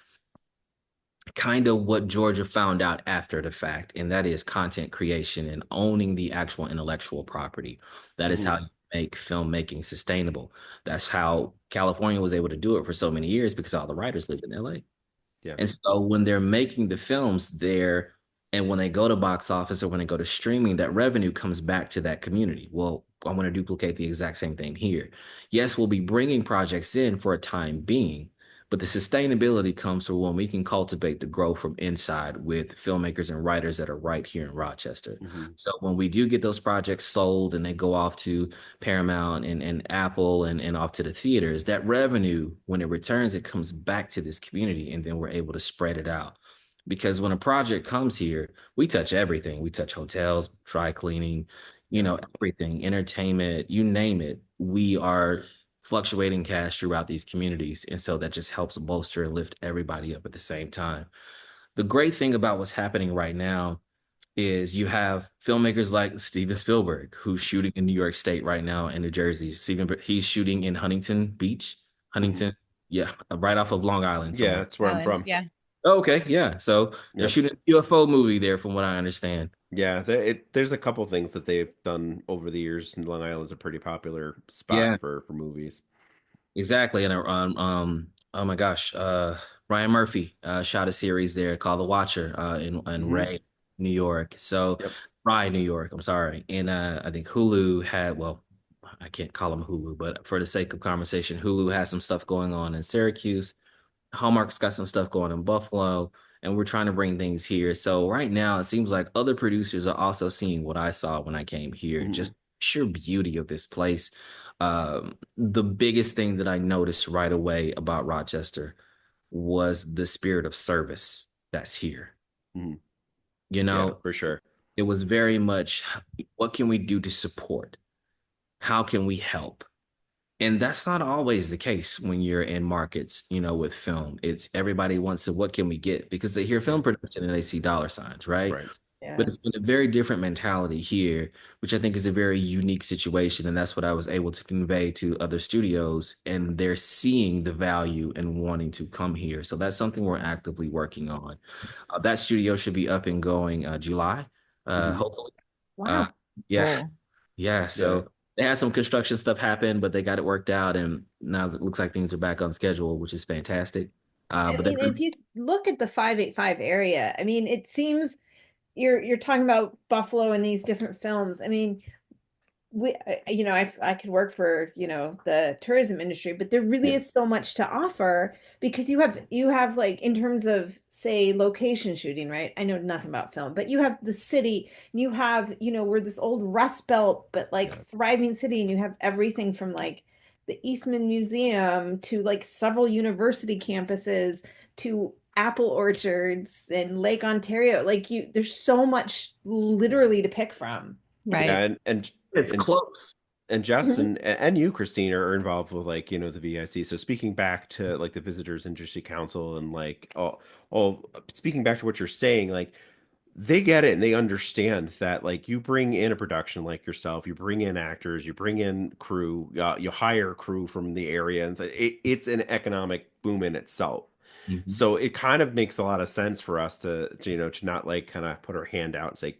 S3: kind of what Georgia found out after the fact, and that is content creation and owning the actual intellectual property. That is
S1: Hmm.
S3: how you make filmmaking sustainable. That's how California was able to do it for so many years because all the writers lived in LA.
S1: Yeah.
S3: And so when they're making the films there, and when they go to box office or when they go to streaming, that revenue comes back to that community. Well, I want to duplicate the exact same thing here. Yes, we'll be bringing projects in for a time being, but the sustainability comes from when we can cultivate the growth from inside with filmmakers and writers that are right here in Rochester.
S1: Hmm.
S3: So when we do get those projects sold and they go off to Paramount and Apple and off to the theaters, that revenue, when it returns, it comes back to this community and then we're able to spread it out. Because when a project comes here, we touch everything. We touch hotels, dry cleaning,
S1: Yeah.
S3: everything, entertainment, you name it. We are fluctuating cash throughout these communities. And so that just helps bolster and lift everybody up at the same time. The great thing about what's happening right now is you have filmmakers like Steven Spielberg, who's shooting in New York State right now in New Jersey. He's shooting in Huntington Beach,
S1: Hmm.
S3: Huntington, yeah, right off of Long Island
S1: Yeah,
S3: somewhere.
S1: that's where I'm
S4: Island,
S1: from.
S4: yeah.
S3: Oh, okay, yeah. So they're
S1: Yep.
S3: shooting a UFO movie there, from what I understand.
S1: Yeah, there's a couple things that they've done over the years, and Long Island's a pretty popular spot
S3: Yeah,
S1: for movies.
S3: exactly. And oh my gosh, Ryan Murphy shot a series there called The Watcher in
S1: Hmm.
S3: Ray, New York. So
S1: Yep.
S3: Rye, New York. I'm sorry. And I think Hulu had, well, I can't call them Hulu, but for the sake of conversation, Hulu has some stuff going on in Syracuse. Hallmark's got some stuff going in Buffalo, and we're trying to bring things here. So right now, it seems like other producers are also seeing what I saw when I came here,
S1: Hmm.
S3: just sheer beauty of this place. The biggest thing that I noticed right away about Rochester was the spirit of service that's here.
S1: Hmm.
S3: You
S1: Yeah,
S3: know,
S1: for sure.
S3: it was very much, what can we do to support? How can we help? And that's not always the case when you're in markets, with film. It's everybody wants to, what can we get? Because they hear
S1: Yeah.
S3: film production and they see dollar signs, right?
S1: Right.
S3: But
S2: Yeah.
S3: it's been a very different mentality here, which I think is a very unique situation. And that's what I was able to convey to other studios. And they're seeing the value and wanting to come here. So that's something we're actively working on. That studio should be up and going July,
S1: Hmm.
S3: hopefully. Uh,
S2: Wow.
S3: yeah,
S4: Cool.
S3: yeah.
S1: Yeah.
S3: So they had some construction stuff happen, but they got it worked out, and now it looks like things are back on schedule, which is fantastic.
S2: I
S3: But
S2: mean,
S3: they're
S2: if you look at the 585 area, I mean, it seems you're talking about Buffalo and these different films. I mean, I could work for, the tourism industry, but there really
S1: Yeah.
S2: is so much to offer because you have like in terms of say location shooting, right? I know nothing about film, but you have the city, and you have, we're this old Rust Belt, but like
S1: Yeah.
S2: thriving city, and you have everything from like the Eastman Museum to like several university campuses to apple orchards and Lake Ontario. Like there's so much literally to pick from.
S1: Yeah,
S4: Right.
S3: it's
S1: and
S3: close.
S1: and Jess
S2: Mhm.
S1: and you, Christine, are involved with like, the VIC. So speaking back to like the Visitors Industry Council and like all speaking back to what you're saying, like they get it and they understand that like you bring in a production like yourself, you bring in actors, you bring in crew, you hire crew from the area, and it's an economic boom in itself.
S3: Mhm.
S1: So it kind of makes a lot of sense for us to not like kind of put our hand out and say,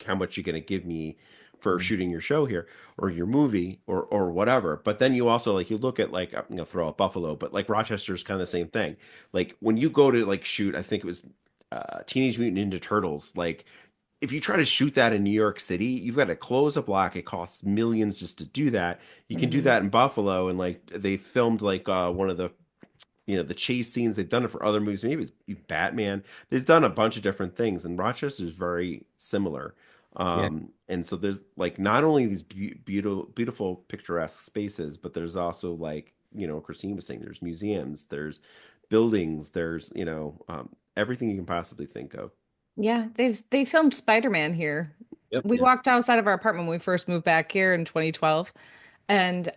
S1: how much you going to give me for shooting your show here or your movie or whatever. But then you also like you look at like throw out Buffalo, but like Rochester's kind of the same thing. Like when you go to like shoot, I think it was Teenage Mutant Ninja Turtles. Like if you try to shoot that in New York City, you've got to close a block. It costs millions just to do that. You can do
S2: Mhm.
S1: that in Buffalo, and like they filmed like one of the the chase scenes. They've done it for other movies. Maybe it's Batman. They've done a bunch of different things, and Rochester is very similar.
S3: Yeah.
S1: And so there's like not only these beautiful, picturesque spaces, but there's also like Christine was saying, there's museums, there's buildings, there's everything you can possibly think of.
S4: Yeah, they filmed Spider-Man here.
S3: Yep.
S4: We
S3: Yeah.
S4: walked outside of our apartment when we first moved back here in 2012, and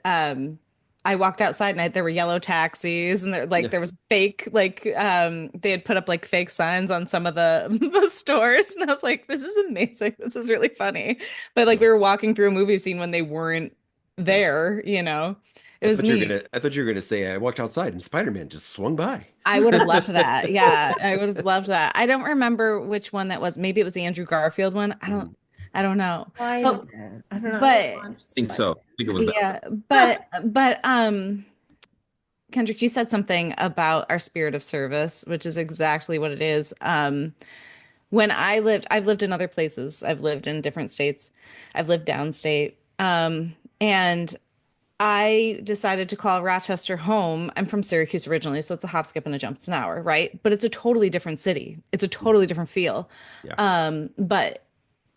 S4: I walked outside and there were yellow taxis, and
S1: Yeah,
S4: there was fake they had put up like fake signs on some of the the stores, and I was like, this is amazing. This is really funny. But like
S1: yeah,
S4: we were walking through a movie scene when they weren't
S1: yeah.
S4: there. It was neat.
S1: I thought you were gonna say I walked outside and Spider-Man just swung by.
S4: I would have loved that. Yeah, I would have loved that. I don't remember which one that was. Maybe it was the Andrew Garfield one.
S1: Mhm.
S4: I don't know. But
S2: Spider-Man. I don't know. I never
S4: but
S2: watched
S3: I think so. I think it was that.
S4: yeah, but Kendrick, you said something about our spirit of service, which is exactly what it is. When I've lived in other places. I've lived in different states. I've lived downstate. And I decided to call Rochester home. I'm from Syracuse originally, so it's a hop, skip, and a jump. It's an hour, right? But it's a totally different city. It's a totally different feel.
S1: Yeah.
S4: But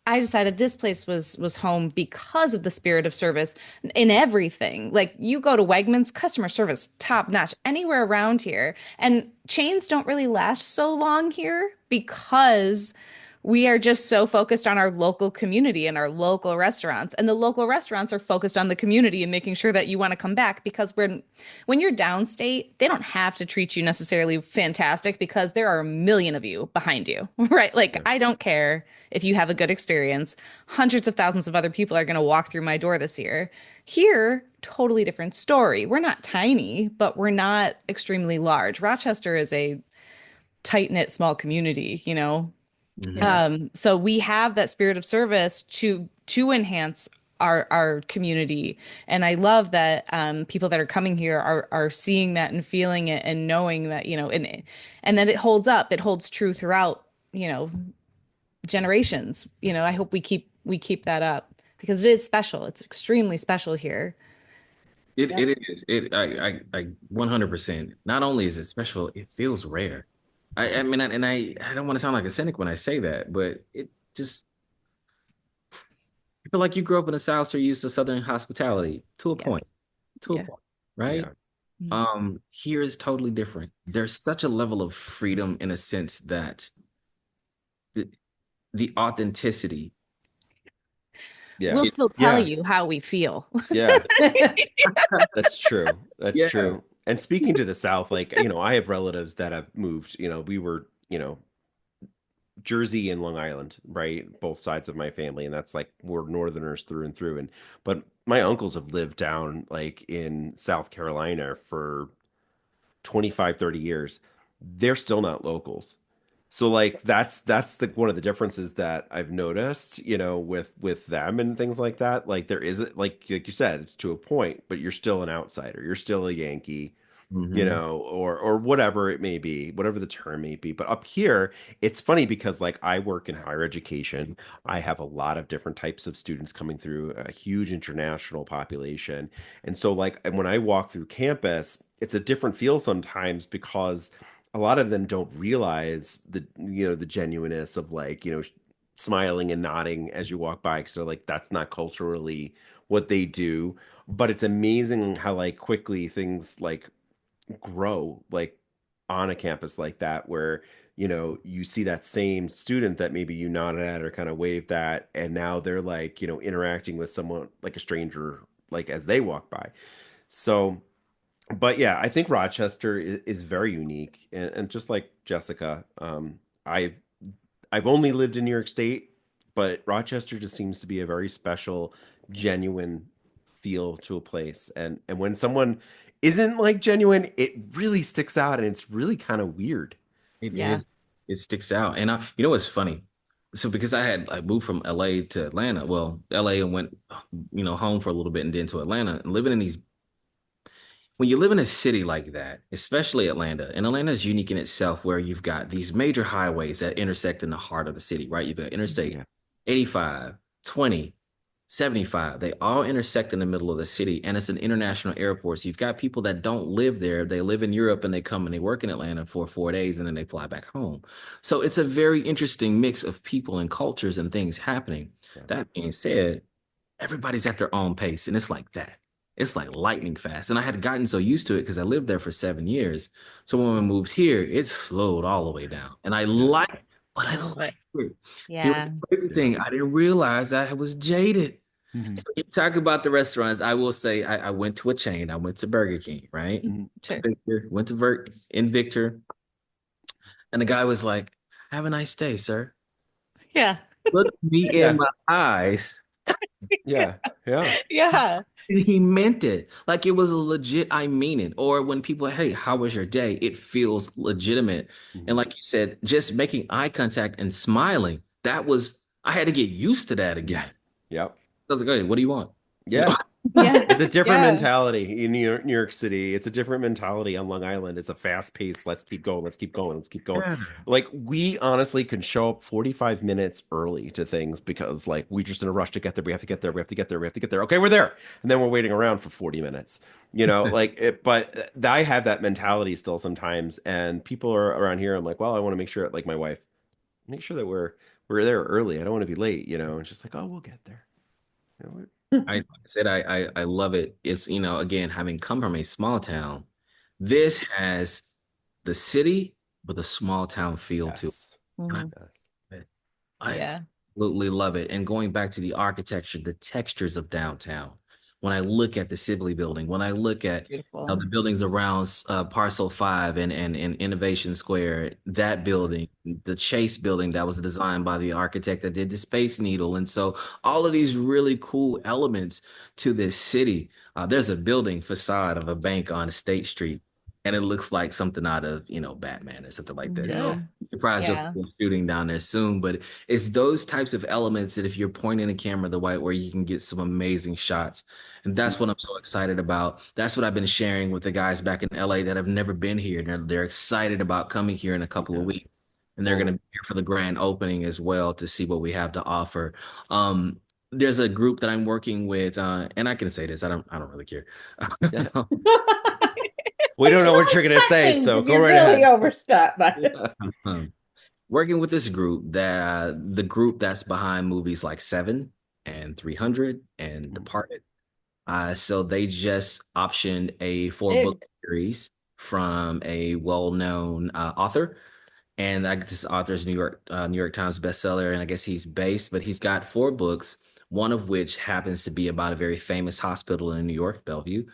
S4: I decided this place was home because of the spirit of service in everything. Like you go to Wegmans, customer service top notch anywhere around here. And chains don't really last so long here because we are just so focused on our local community and our local restaurants. And the local restaurants are focused on the community and making sure that you want to come back because when you're downstate, they don't have to treat you necessarily fantastic because there are a million of you behind you, right? Like
S1: Yeah.
S4: I don't care if you have a good experience. Hundreds of thousands of other people are going to walk through my door this year. Here, totally different story. We're not tiny, but we're not extremely large. Rochester is a tight-knit small community, you know.
S3: Mhm.
S4: So we have that spirit of service to enhance our community. And I love that people that are coming here are seeing that and feeling it and knowing that, you know, and that it holds up, it holds true throughout, you know, generations. You know, I hope we keep that up because it is special. It's extremely special here.
S3: It
S2: Yep.
S3: it is. I 100%. Not only is it special, it feels rare. I mean, and I don't want to sound like a cynic when I say that, but it just I feel like you grew up in the South, so you're used to Southern hospitality to a point,
S4: Yes.
S3: to a
S4: Yeah.
S3: point, right?
S1: Yeah.
S4: Mm.
S3: Here is totally different. There's such a level of freedom in a sense that the, the authenticity.
S1: Yeah.
S4: We'll
S3: It,
S4: still tell
S1: Yeah.
S4: you how we feel.
S1: Yeah. That's true. That's
S3: yeah.
S1: true. And speaking to the South, like, I have relatives that have moved, we were, Jersey and Long Island, right? Both sides of my family. And that's like we're Northerners through and through. But my uncles have lived down like in South Carolina for 25, 30 years. They're still not locals. So like that's the one of the differences that I've noticed, with them and things like that. Like there is like you said, it's to a point, but you're still an outsider. You're still a Yankee,
S3: Hmm.
S1: or whatever it may be, whatever the term may be. But up here, it's funny because like I work in higher education. I have a lot of different types of students coming through, a huge international population. And so like when I walk through campus, it's a different feel sometimes because a lot of them don't realize the genuineness of like, smiling and nodding as you walk by because they're like that's not culturally what they do. But it's amazing how like quickly things like grow like on a campus like that where you see that same student that maybe you nodded at or kind of waved at and now they're like interacting with someone like a stranger like as they walk by. So but yeah, I think Rochester is very unique, and just like Jessica, I've only lived in New York State, but Rochester just seems to be a very special, genuine feel to a place. And when someone isn't like genuine, it really sticks out and it's really kind of weird.
S3: It
S4: Yeah.
S3: is. It sticks out. And you know what's funny? So because I moved from LA to Atlanta, well, LA and went, home for a little bit and then to Atlanta and living in these when you live in a city like that, especially Atlanta, and Atlanta is unique in itself where you've got these major highways that intersect in the heart of the city, right? You've got Interstate
S1: Yeah.
S3: 85, 20, 75. They all intersect in the middle of the city, and it's an international airport. So you've got people that don't live there. They live in Europe and they come and they work in Atlanta for 4 days and then they fly back home. So it's a very interesting mix of people and cultures and things happening.
S1: Yeah.
S3: That being said, everybody's at their own pace, and it's like that. It's like lightning fast. And I had gotten so used to it because I lived there for 7 years. So when we moved here, it slowed all the way down. And
S1: Yeah.
S3: but I like it. Here was
S4: Yeah.
S3: the crazy
S1: Yeah.
S3: thing. I didn't realize I was jaded.
S1: Mhm.
S3: So you talk about the restaurants. I will say I went to a chain. I went to Burger King, right?
S1: Mhm.
S4: Sure.
S3: Victor, went to in Victor. And the guy was like, "Have a nice day, sir."
S4: Yeah.
S3: Looked me in
S1: Yeah.
S3: my eyes.
S1: Yeah. Yeah.
S4: Yeah.
S3: He meant it. Like it was a legit, I mean it. Or when people, hey, how was your day? It feels legitimate. And
S1: Mhm.
S3: like you said, just making eye contact and smiling, I had to get used to that
S1: Yeah.
S3: again.
S1: Yep.
S3: I was like, hey, what do you want? You
S1: Yeah.
S3: know?
S2: Yeah.
S1: It's a different
S4: Yeah.
S1: mentality in New York City. It's a different mentality on Long Island. It's a fast pace. Let's keep going. Let's keep going. Let's keep going.
S3: Yeah.
S1: Like we honestly can show up 45 minutes early to things because like we just in a rush to get there. We have to get there. We have to get there. We have to get there. Okay, we're there. And then we're waiting around for 40 minutes. Like it, but I have that mentality still sometimes. And people are around here. I'm like, well, I want to make sure, like my wife, make sure that we're there early. I don't want to be late, And she's like, oh, we'll get there.
S3: I said I love it. It's, again, having come from a small town, this has the city with a small town feel to it.
S1: Yes.
S3: And
S4: Mhm.
S1: Yes.
S3: I
S4: Yeah.
S3: absolutely love it. And going back to the architecture, the textures of downtown. When I look at the Sibley building, when I look at
S4: Beautiful.
S3: the buildings around Parcel 5 and Innovation Square, that building, the Chase building that was designed by the architect that did the Space Needle. And so all of these really cool elements to this city. There's a building facade of a bank on State Street. and it looks like something out of, Batman or something like that.
S1: Yeah.
S3: So I'm surprised you'll see
S4: Yeah.
S3: a shooting down there soon. But it's those types of elements that if you're pointing the camera the right way, you can get some amazing shots. And that's what I'm so excited about. That's what I've been sharing with the guys back in LA that have never been here. And they're excited about coming here in a couple of
S1: Yeah.
S3: weeks. And they're going to be here for the grand opening as well to see what we have to offer. There's a group that I'm working with, and I can say this, I don't really care.
S1: Yeah. We
S2: Like,
S1: don't know
S2: you
S1: what you're gonna
S2: always
S1: say,
S2: things
S1: so
S2: if
S1: go
S2: you're
S1: right
S2: really
S1: ahead.
S2: overstuffed by it.
S3: Um, Working with this group the group that's behind movies like Seven and 300 and Departed. So they just optioned a four-book
S2: Big.
S3: series from a well-known author. And this author's New York Times bestseller, and I guess but he's got four books, one of which happens to be about a very famous hospital in New York, Bellevue,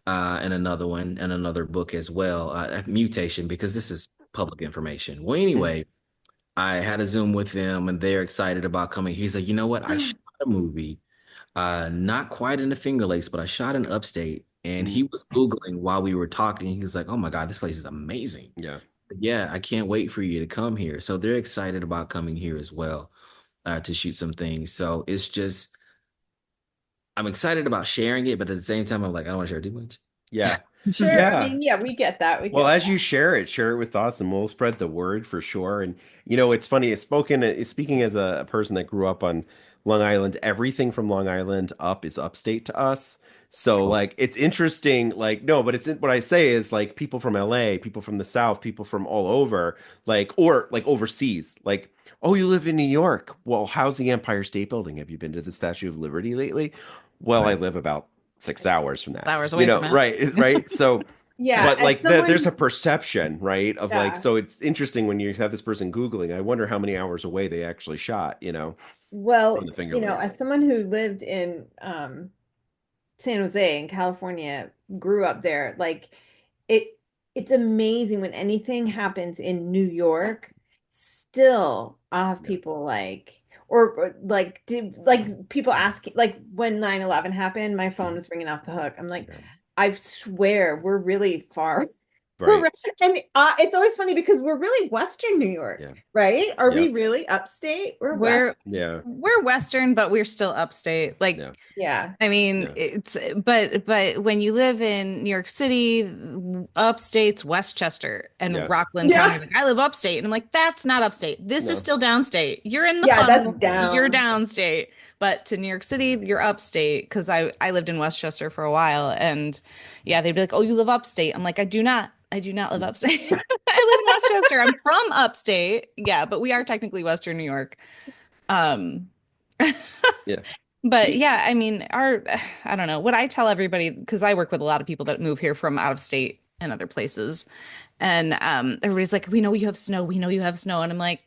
S3: and another book as well, Mutation, because this is public information. Well, anyway, I had a Zoom with them, and they're excited about coming. He's like, you know what? I shot a movie, not quite in the Finger Lakes, but I shot in upstate. And he was Googling while we were talking. He was like, oh my God, this place is amazing.
S1: Yeah.
S3: Yeah, I can't wait for you to come here. So they're excited about coming here as well, to shoot some things. So it's just, I'm excited about sharing it, but at the same time, I'm like, I don't want to share too much.
S1: Yeah.
S2: Sure. I
S1: Yeah.
S2: mean, yeah, we get that. We
S1: Well,
S2: get
S1: as you share it with us, and we'll spread the word for sure. And it's funny. Speaking as a person that grew up on Long Island, everything from Long Island up is upstate to us. So
S3: Oh,
S1: like it's interesting. Like no, but what I say is like people from LA, people from the South, people from all over, like or like overseas. Like oh, you live in New York. Well, how's the Empire State Building? Have you been to the Statue of Liberty lately? Well, I
S3: right.
S1: live about 6 hours from that.
S4: Hours away from it.
S1: Right. So.
S2: yeah,
S1: But
S2: as
S1: like there's
S2: someone,
S1: a perception, right? Of like,
S2: yeah.
S1: so it's interesting when you have this person Googling, I wonder how many hours away they actually shot, from
S2: Well,
S1: the Finger Lakes.
S2: as someone who lived in San Jose in California, grew up there, like it it's amazing when anything happens in New York, still I'll have
S1: Yeah.
S2: people like or like like people ask like when 9/11 happened, my phone was ringing off the hook. I'm like,
S1: Yeah.
S2: I swear we're really far.
S1: Right.
S2: And it's always funny because we're really Western New York,
S1: Yeah.
S2: right? Are
S1: Yeah.
S2: we really upstate? We're West.
S1: Yeah.
S4: We're Western, but we're still upstate. Like,
S1: Yeah.
S2: Yeah.
S4: I mean,
S1: Yeah.
S4: but when you live in New York City, upstate's Westchester and
S1: Yeah.
S4: Rockland
S2: Yeah.
S4: County. Like, I live upstate, and I'm like, that's not upstate. This
S1: No.
S4: is still downstate. You're in the
S2: Yeah, that's
S4: funnel.
S2: down.
S4: You're downstate. But to New York City, you're upstate because I lived in Westchester for a while, and yeah, they'd be like, "Oh, you live upstate." I'm like, I do not. I do not live upstate. I live in Westchester. I'm from upstate. Yeah, but we are technically Western New York. Um,
S1: Yeah.
S4: but yeah, I mean, I don't know what I tell everybody because I work with a lot of people that move here from out of state and other places. And everybody's like, we know you have snow. We know you have snow. And I'm like,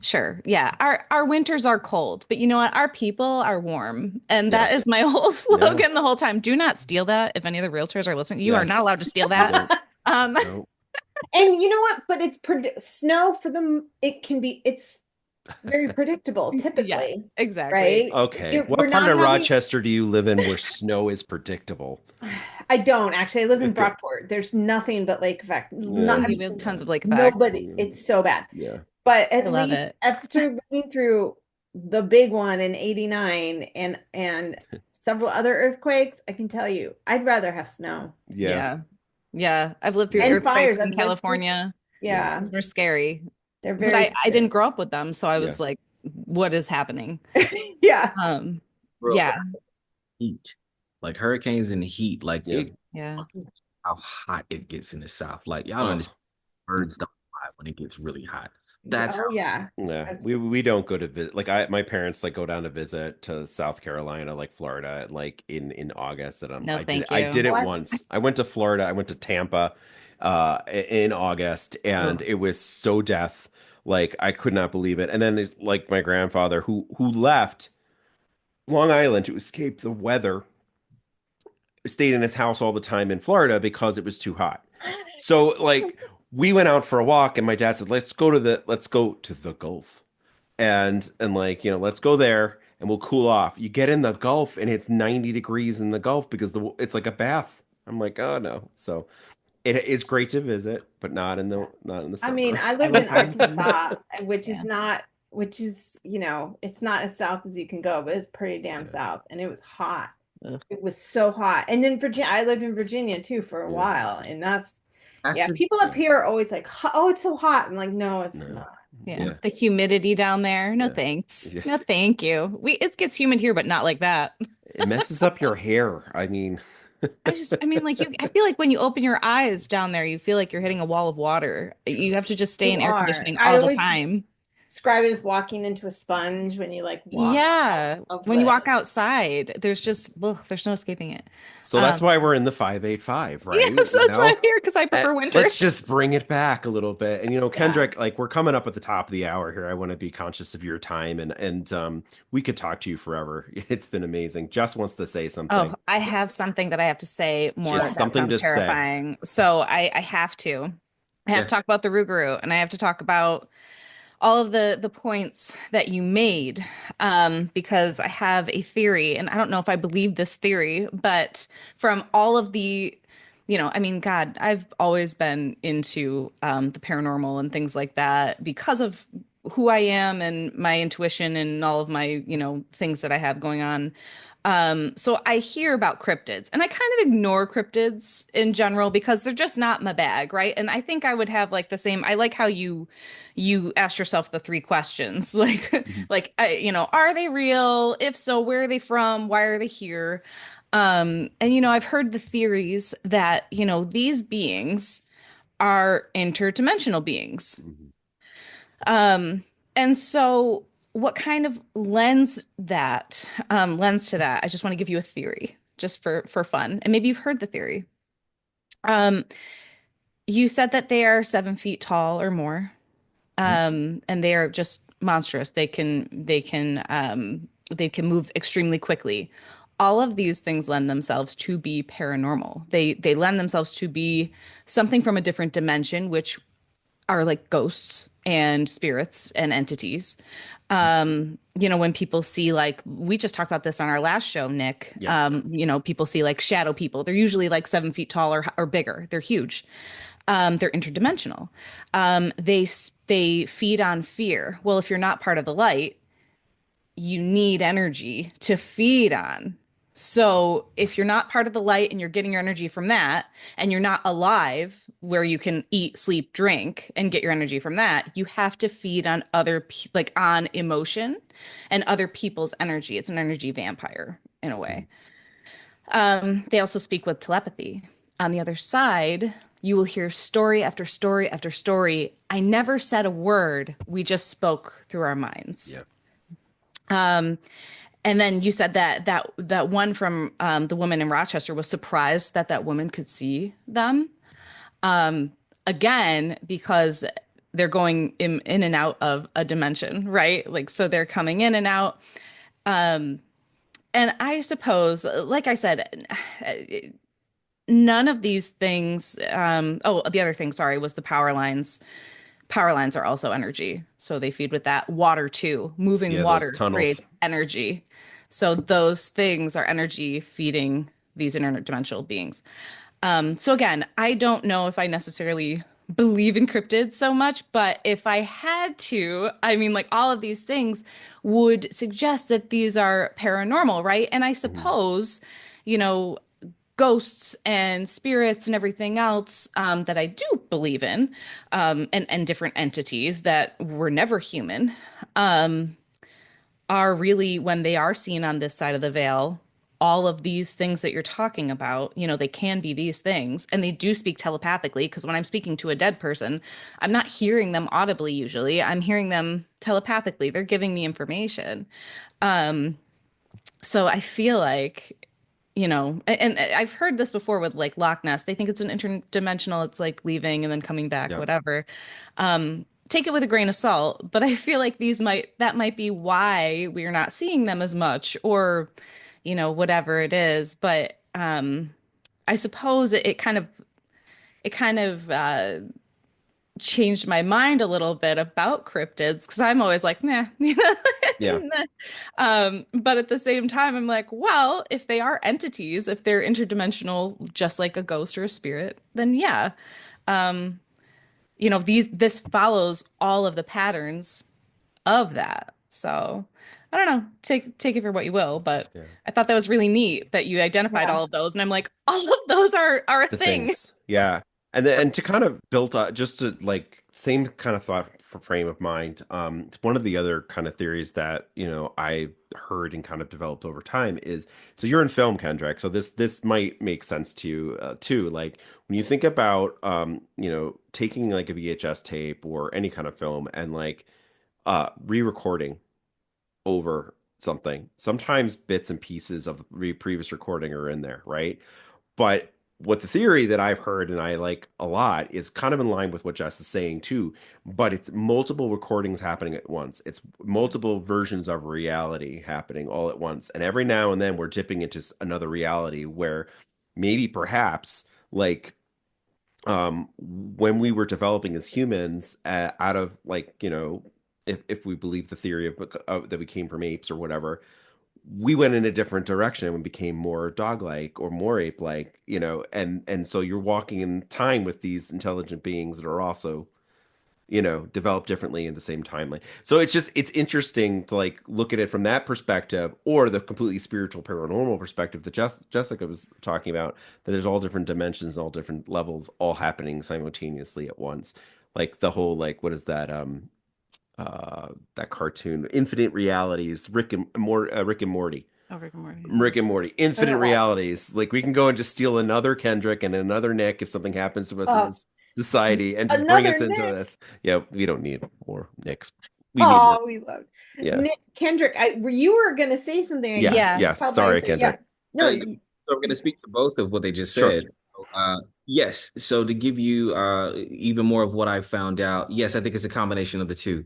S4: sure. Yeah. Our winters are cold, but you know what? Our people are warm. And
S1: Yeah.
S4: that is my whole slogan the whole time. Do not steal that. If any of the realtors are listening, you are not
S1: Yes.
S4: allowed to steal that.
S1: No.
S2: And you know what? But it's snow for them. It's very predictable,
S4: Yeah,
S2: typically,
S4: exactly.
S2: right?
S1: Okay.
S2: We're
S1: What part
S2: not
S1: of
S2: having.
S1: Rochester do you live in where snow is predictable?
S2: I don't actually. I live in
S1: Okay.
S2: Brockport. There's nothing but lake effect.
S1: Yeah.
S4: We have tons of lake effect.
S2: Nobody. It's so bad.
S1: Yeah.
S2: But
S4: I
S2: at
S4: love
S2: least
S4: it.
S2: after living through the big one in '89 and several other earthquakes, I can tell you, I'd rather have snow.
S1: Yeah.
S4: Yeah. Yeah. I've lived through
S1: And
S4: earthquakes
S2: fires. I've
S4: in
S2: lived through-
S4: California.
S2: Yeah,
S4: Those were scary.
S2: they're
S4: But
S2: very.
S4: I didn't grow up with them, so I was
S1: Yeah.
S4: like, what is happening?
S2: Yeah.
S3: Bro,
S4: Yeah.
S3: Heat, like hurricanes and heat, like
S1: Yeah.
S4: Yeah.
S3: how hot it gets in the South. Like y'all don't
S1: Oh.
S3: understand. Birds don't fly when it gets really hot. That's
S2: Oh yeah.
S1: Yeah, we don't go to visit. Like my parents like go down to visit to South Carolina, like Florida, like in August. And
S4: No, thank
S1: I
S4: you.
S1: did it
S2: What?
S1: once. I went to Florida. I went to Tampa, in August, and it was so death. Like I could not believe it. And then there's like my grandfather who left Long Island to escape the weather, stayed in his house all the time in Florida because it was too hot. So like we went out for a walk, and my dad said, let's go to the Gulf." And like, let's go there and we'll cool off. You get in the Gulf and it's 90 degrees in the Gulf because it's like a bath. I'm like, oh no. So It is great to visit, but not in the
S2: I mean,
S1: summer.
S2: I
S4: I
S2: lived in
S4: would imagine.
S2: Arkansas,
S4: Yeah.
S2: which is, it's not as south as you can go, but it's pretty damn
S1: Yeah,
S2: south. And it was hot.
S4: Ugh.
S2: It was so hot. And then Virginia, I lived in Virginia too for a
S1: yeah,
S2: while. And
S3: That's
S2: yeah,
S3: the
S2: people up here are always like, oh, it's so hot. I'm like, no, it's
S1: no,
S2: not.
S4: Yeah.
S1: yeah,
S4: The humidity down there. No
S1: yeah,
S4: thanks.
S1: yeah.
S4: No, thank you. It gets humid here, but not like that.
S1: It messes up your hair. I mean,
S4: I mean, like I feel like when you open your eyes down there, you feel like you're hitting a wall of water. You have to just stay
S2: You
S4: in air
S2: are.
S4: conditioning
S2: I
S4: all the
S2: always
S4: time.
S2: describe it as walking into a sponge when you like walk out
S4: Yeah.
S2: of
S4: When you
S2: the
S4: walk outside, there's just, ugh, there's no escaping it.
S1: so that's
S4: Um,
S1: why we're in the 585,
S4: yeah,
S1: right?
S4: so that's why I'm here because I prefer winter.
S1: Let's just bring it back a little bit. And
S2: yeah.
S1: Kendrick, like we're coming up at the top of the hour here. I want to be conscious of your time and we could talk to you forever. It's been amazing. Jess wants to say
S4: Oh,
S1: something.
S4: I have something that I have to say
S1: She
S4: more
S1: has
S4: that
S1: something
S4: sounds
S1: to say.
S4: terrifying. So I have to. I have
S3: yeah.
S4: to talk about the Rougarou and I have to talk about all of the points that you made because I have a theory and I don't know if I believe this theory, but from all of the I mean, God, I've always been into the paranormal and things like that because of who I am and my intuition and all of my, things that I have going on. So I hear about cryptids and I kind of ignore cryptids in general because they're just not my bag, right? And I think I would have like the same, I like how you asked yourself the three questions like
S1: Mhm.
S4: are they real? If so, where are they from? Why are they here? And I've heard the theories that, these beings are interdimensional beings.
S1: Mhm.
S4: Um, and so what kind of lens to that? I just want to give you a theory just for fun. And maybe you've heard the theory. Um, you said that they are 7 feet tall or more. And they are just monstrous. They can move extremely quickly. All of these things lend themselves to be paranormal. They lend themselves to be something from a different dimension, which are like ghosts and spirits and entities. When people see like we just talked about this on our last show, Nick.
S1: Yeah.
S4: People see like shadow people. They're usually like 7 feet tall or bigger. They're huge. They're interdimensional. They feed on fear. Well, if you're not part of the light, you need energy to feed on. So if you're not part of the light and you're getting your energy from that, and you're not alive where you can eat, sleep, drink, and get your energy from that, you have to feed on like on emotion and other people's energy. It's an energy vampire in a way. They also speak with telepathy. On the other side, you will hear story after story after story. I never said a word. We just spoke through our minds.
S1: Yeah.
S4: And then you said that one from the woman in Rochester was surprised that that woman could see them. Again, because they're going in and out of a dimension, right? Like, so they're coming in and out. And I suppose, like I said, none of these things. Oh, the other thing, sorry, was the power lines. Power lines are also energy. So they feed with that water too. Moving
S1: Yeah, those
S4: water
S1: tunnels.
S4: creates energy. So those things are energy feeding these interdimensional beings. So again, I don't know if I necessarily believe in cryptids so much, but if I had to, I mean, like all of these things would suggest that these are paranormal, right? And I
S1: Mhm.
S4: suppose, you know, ghosts and spirits and everything else that I do believe in, and different entities that were never human, um, are really when they are seen on this side of the veil. All of these things that you're talking about, they can be these things, and they do speak telepathically. Because when I'm speaking to a dead person, I'm not hearing them audibly usually. I'm hearing them telepathically. They're giving me information. So I feel like, and I've heard this before with like Loch Ness. They think it's an interdimensional, it's like leaving and then coming back,
S1: Yeah.
S4: whatever. Take it with a grain of salt, but I feel like that might be why we're not seeing them as much, or, whatever it is. But I suppose it kind of changed my mind a little bit about cryptids because I'm always like, nah,
S1: Yeah.
S4: nah. But at the same time, I'm like, well, if they are entities, if they're interdimensional, just like a ghost or a spirit, then yeah. Um, this follows all of the patterns of that. So I don't know, take it for what you will, but
S1: Yeah.
S4: I thought that was really neat that you identified
S2: Yeah.
S4: all of those, and I'm like, all of those are a
S1: The
S4: thing.
S1: things. Yeah. And to kind of build up, just to like same kind of thought for frame of mind. One of the other kind of theories that, I heard and kind of developed over time is, so you're in film, Kendrick. So this might make sense to you too. Like when you think about taking like a VHS tape or any kind of film and like re-recording over something. Sometimes bits and pieces of previous recording are in there, right? But what the theory that I've heard and I like a lot is kind of in line with what Jess is saying too, but it's multiple recordings happening at once. It's multiple versions of reality happening all at once. And every now and then we're dipping into another reality where maybe perhaps like when we were developing as humans out of like if we believe the theory of that we came from apes or whatever, we went in a different direction and became more dog-like or more ape-like, and so you're walking in time with these intelligent beings that are also developed differently in the same timeline. So it's interesting to like look at it from that perspective or the completely spiritual paranormal perspective that Jessica was talking about, that there's all different dimensions and all different levels all happening simultaneously at once. Like the whole like what is that cartoon Infinite Realities, Rick and Morty.
S4: Oh, Rick and Morty.
S1: Rick and Morty, infinite realities. Like we can go and just steal another Kendrick and another Nick if something happens to us in this society and just bring
S2: Another
S1: us into
S2: Nick.
S1: this. Yeah, we don't need more Nicks. We need more.
S2: Oh, we love
S1: Yeah.
S2: Nick Kendrick. You were gonna say something.
S1: Yeah.
S4: Yeah.
S1: Yes.
S2: Caught my
S1: Sorry,
S2: attention.
S1: Kendrick.
S2: No,
S3: So I'm going to speak to both of what they just
S1: Sure.
S3: said. Yes. So to give you even more of what I found out, yes, I think it's a combination of the two.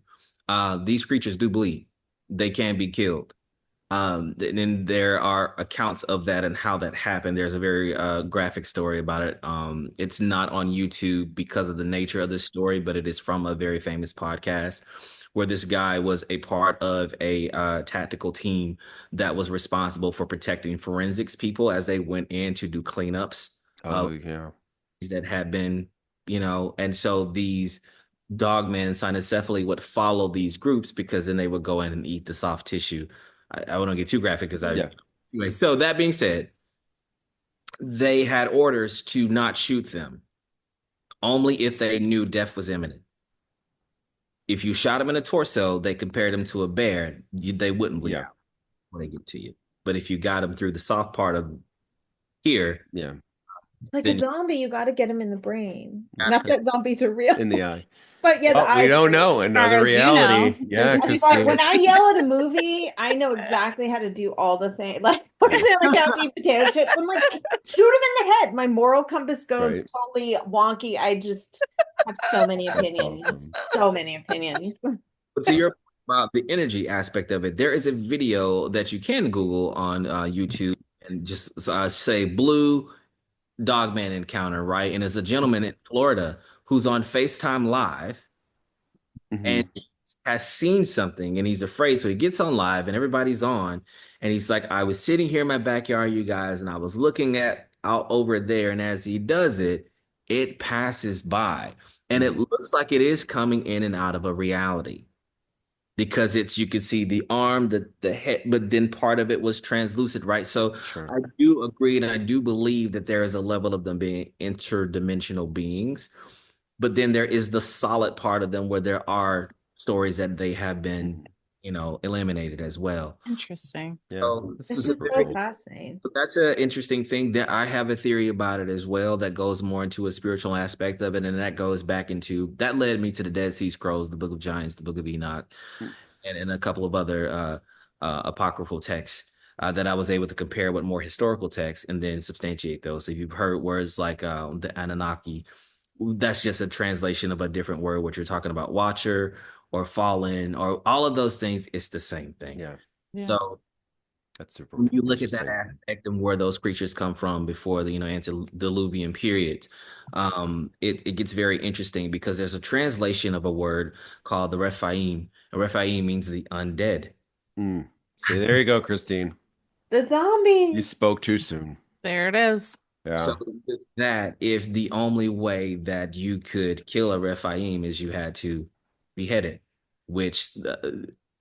S3: These creatures do bleed. They can be killed. And then there are accounts of that and how that happened. There's a very graphic story about it. It's not on YouTube because of the nature of the story, but it is from a very famous podcast where this guy was a part of a tactical team that was responsible for protecting forensics people as they went in to do cleanups
S1: Oh, yeah.
S3: that had been, and so these dogmen cynocephaly would follow these groups because then they would go in and eat the soft tissue. I wouldn't get too graphic because
S1: Yeah.
S3: anyway. So that being said, they had orders to not shoot them only if they knew death was imminent. If you shot them in the torso, they compared them to a bear. They wouldn't bleed out when they get to you. But if you got them through the soft part of here,
S1: Yeah.
S2: like a zombie, you got to get him in the brain. Not
S3: Absolutely.
S2: that zombies are real,
S1: In the eye.
S2: but yeah, the
S1: Well, we
S2: eye.
S1: don't know. Another
S4: As you
S1: reality.
S4: know,
S1: Yeah,
S4: there's
S2: But
S1: Christine.
S2: when I yell at a movie, I know exactly how to do all the things. Like, I say, like, how to eat potato chips. I'm like, shoot him in the head. My moral compass goes
S1: Right.
S2: totally wonky. I just have so many
S1: That's
S2: opinions.
S1: awesome.
S2: So many opinions.
S3: But to your point about the energy aspect of it, there is a video that you can Google on YouTube and just say blue dogman encounter, right? And it's a gentleman in Florida who's on FaceTime Live and
S1: Mhm.
S3: has seen something and he's afraid. So he gets on live and everybody's on. And he's like, I was sitting here in my backyard, you guys, and I was looking at out over there. And as he does it, it passes by. And it looks like it is coming in and out of a reality. Because you could see the arm, the head, but then part of it was translucent, right? So
S1: Sure.
S3: I do agree, and I do believe that there is a level of them being interdimensional beings, but then there is the solid part of them where there are stories that they have been, eliminated as well.
S4: Interesting.
S1: Yeah.
S3: So
S1: This
S2: This
S1: is
S2: is
S1: super
S2: so
S1: cool.
S2: fascinating.
S3: that's an interesting thing that I have a theory about it as well that goes more into a spiritual aspect of it. And that goes back into that led me to the Dead Sea Scrolls, the Book of Giants, the Book of Enoch, and a couple of other apocryphal texts that I was able to compare with more historical texts and then substantiate those. So if you've heard words like the Anunnaki, that's just a translation of a different word, what you're talking about, watcher or fallen or all of those things. It's the same thing.
S1: Yeah.
S4: Yeah.
S3: So
S1: That's super
S3: When you look at that
S1: interesting.
S3: aspect and where those creatures come from before the antediluvian periods, it gets very interesting because there's a translation of a word called the Rephaim. And Rephaim means the undead.
S1: Mm. See, there you go, Christine.
S2: The
S1: You
S2: zombies.
S1: spoke too soon.
S4: There it is.
S3: So
S1: Yeah.
S3: with that, if the only way that you could kill a Rephaim is you had to behead it, which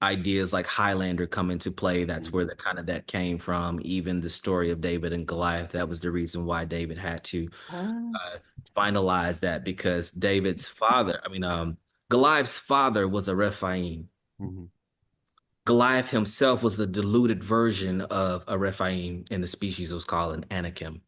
S3: ideas like Highlander come into play. That's where the kind of that came from. Even the story of David and Goliath, that was the reason why David had to
S2: Oh.
S3: uh, finalize that because David's father, Goliath's father was a Rephaim.
S1: Mhm.
S3: Goliath himself was the diluted version of a Rephaim, and the species was called an Anakim.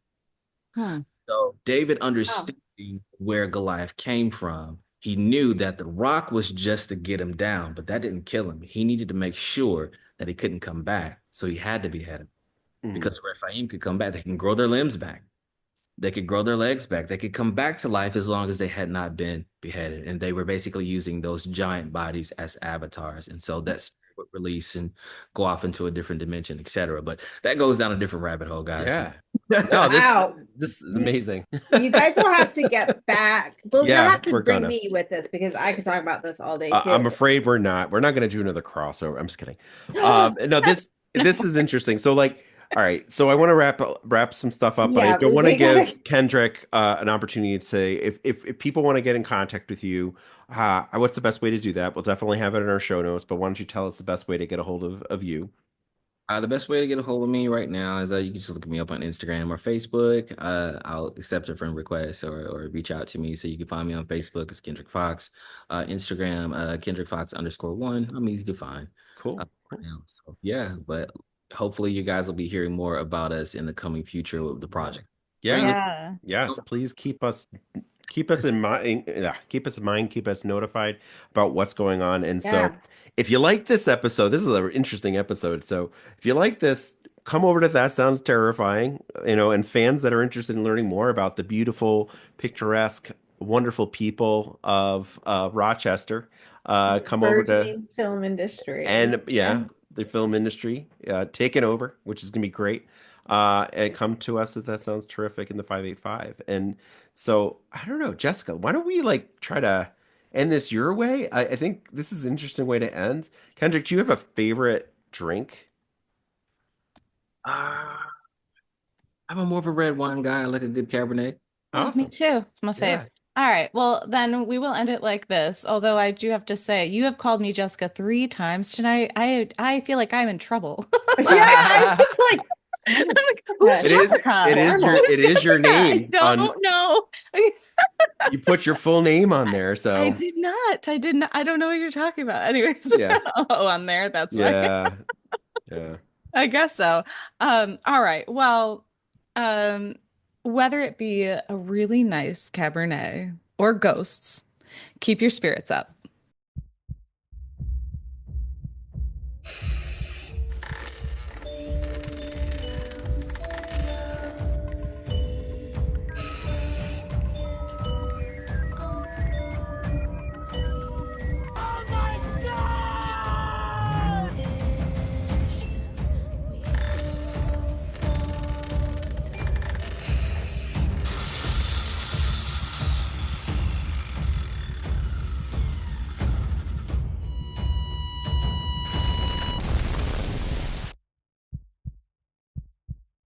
S4: Hmm.
S3: So David
S2: Oh.
S3: understanding where Goliath came from, he knew that the rock was just to get him down, but that didn't kill him. He needed to make sure that he couldn't come back. So he had to behead him
S1: Mhm.
S3: because Rephaim could come back. They can grow their limbs back. They could grow their legs back. They could come back to life as long as they had not been beheaded. And they were basically using those giant bodies as avatars. And so that spirit would release and go off into a different dimension, etc. But that goes down a different rabbit hole, guys.
S1: Yeah. No, this
S2: Wow.
S1: this is
S2: You,
S1: amazing.
S2: you guys will have to get back. Well, you'll
S1: Yeah,
S2: have to
S1: we're
S2: bring
S1: gonna.
S2: me with this because I could talk about this all day too.
S1: I'm afraid we're not. We're not going to do another crossover. I'm just kidding. No, this is interesting. So like, all right. So I want to wrap some stuff up, but I
S2: Yeah,
S1: don't want to
S2: we gotta.
S1: give Kendrick an opportunity to say if people want to get in contact with you, what's the best way to do that? We'll definitely have it in our show notes. But why don't you tell us the best way to get a hold of you?
S3: The best way to get a hold of me right now is you can just look me up on Instagram or Facebook. I'll accept a friend request or reach out to me. So you can find me on Facebook as Kendrick Foxx, Instagram, Kendrick Foxx _1. I'm easy to find
S1: Cool.
S3: right
S1: Cool.
S3: now. So yeah, but hopefully you guys will be hearing more about us in the coming future of the project. Are you
S1: Yeah.
S3: looking?
S4: Yeah.
S1: Yes. Please keep us in mind, yeah, keep us in mind, keep us notified about what's going on. And so,
S2: Yeah.
S1: if you like this episode, this is an interesting episode. So, if you like this, come over to That Sounds Terrifying, and fans that are interested in learning more about the beautiful, picturesque, wonderful people of Rochester, come over to
S2: Burgeoning film industry.
S1: and
S2: Yeah.
S1: yeah, the film industry taking over, which is gonna be great. And come to us if that sounds terrific in the 585. And so I don't know, Jessica, why don't we like try to end this your way? I think this is an interesting way to end. Kendrick, do you have a favorite drink?
S3: Uh, I'm a more of a red wine guy. I like a good Cabernet.
S4: Oh, me
S1: Awesome.
S4: too. It's my fave.
S1: Yeah.
S4: All right. Well, then we will end it like this. Although I do have to say, you have called me Jessica 3 times tonight. I feel like I'm in trouble.
S2: Yeah, I was like,
S4: I'm
S2: oh
S4: like, who's
S1: It
S2: my
S1: is
S4: Jessica?
S1: it is your
S2: God.
S4: Who's
S1: it is your
S4: Jessica? I
S1: name on
S4: don't know.
S1: you put your full name on there,
S4: I
S1: so
S4: did not. I did not. I don't know what you're talking about. Anyways,
S1: yeah.
S4: oh, on there. That's why.
S1: Yeah. Yeah.
S4: I guess so. All right. Well, um, whether it be a really nice Cabernet or ghosts, keep your spirits up.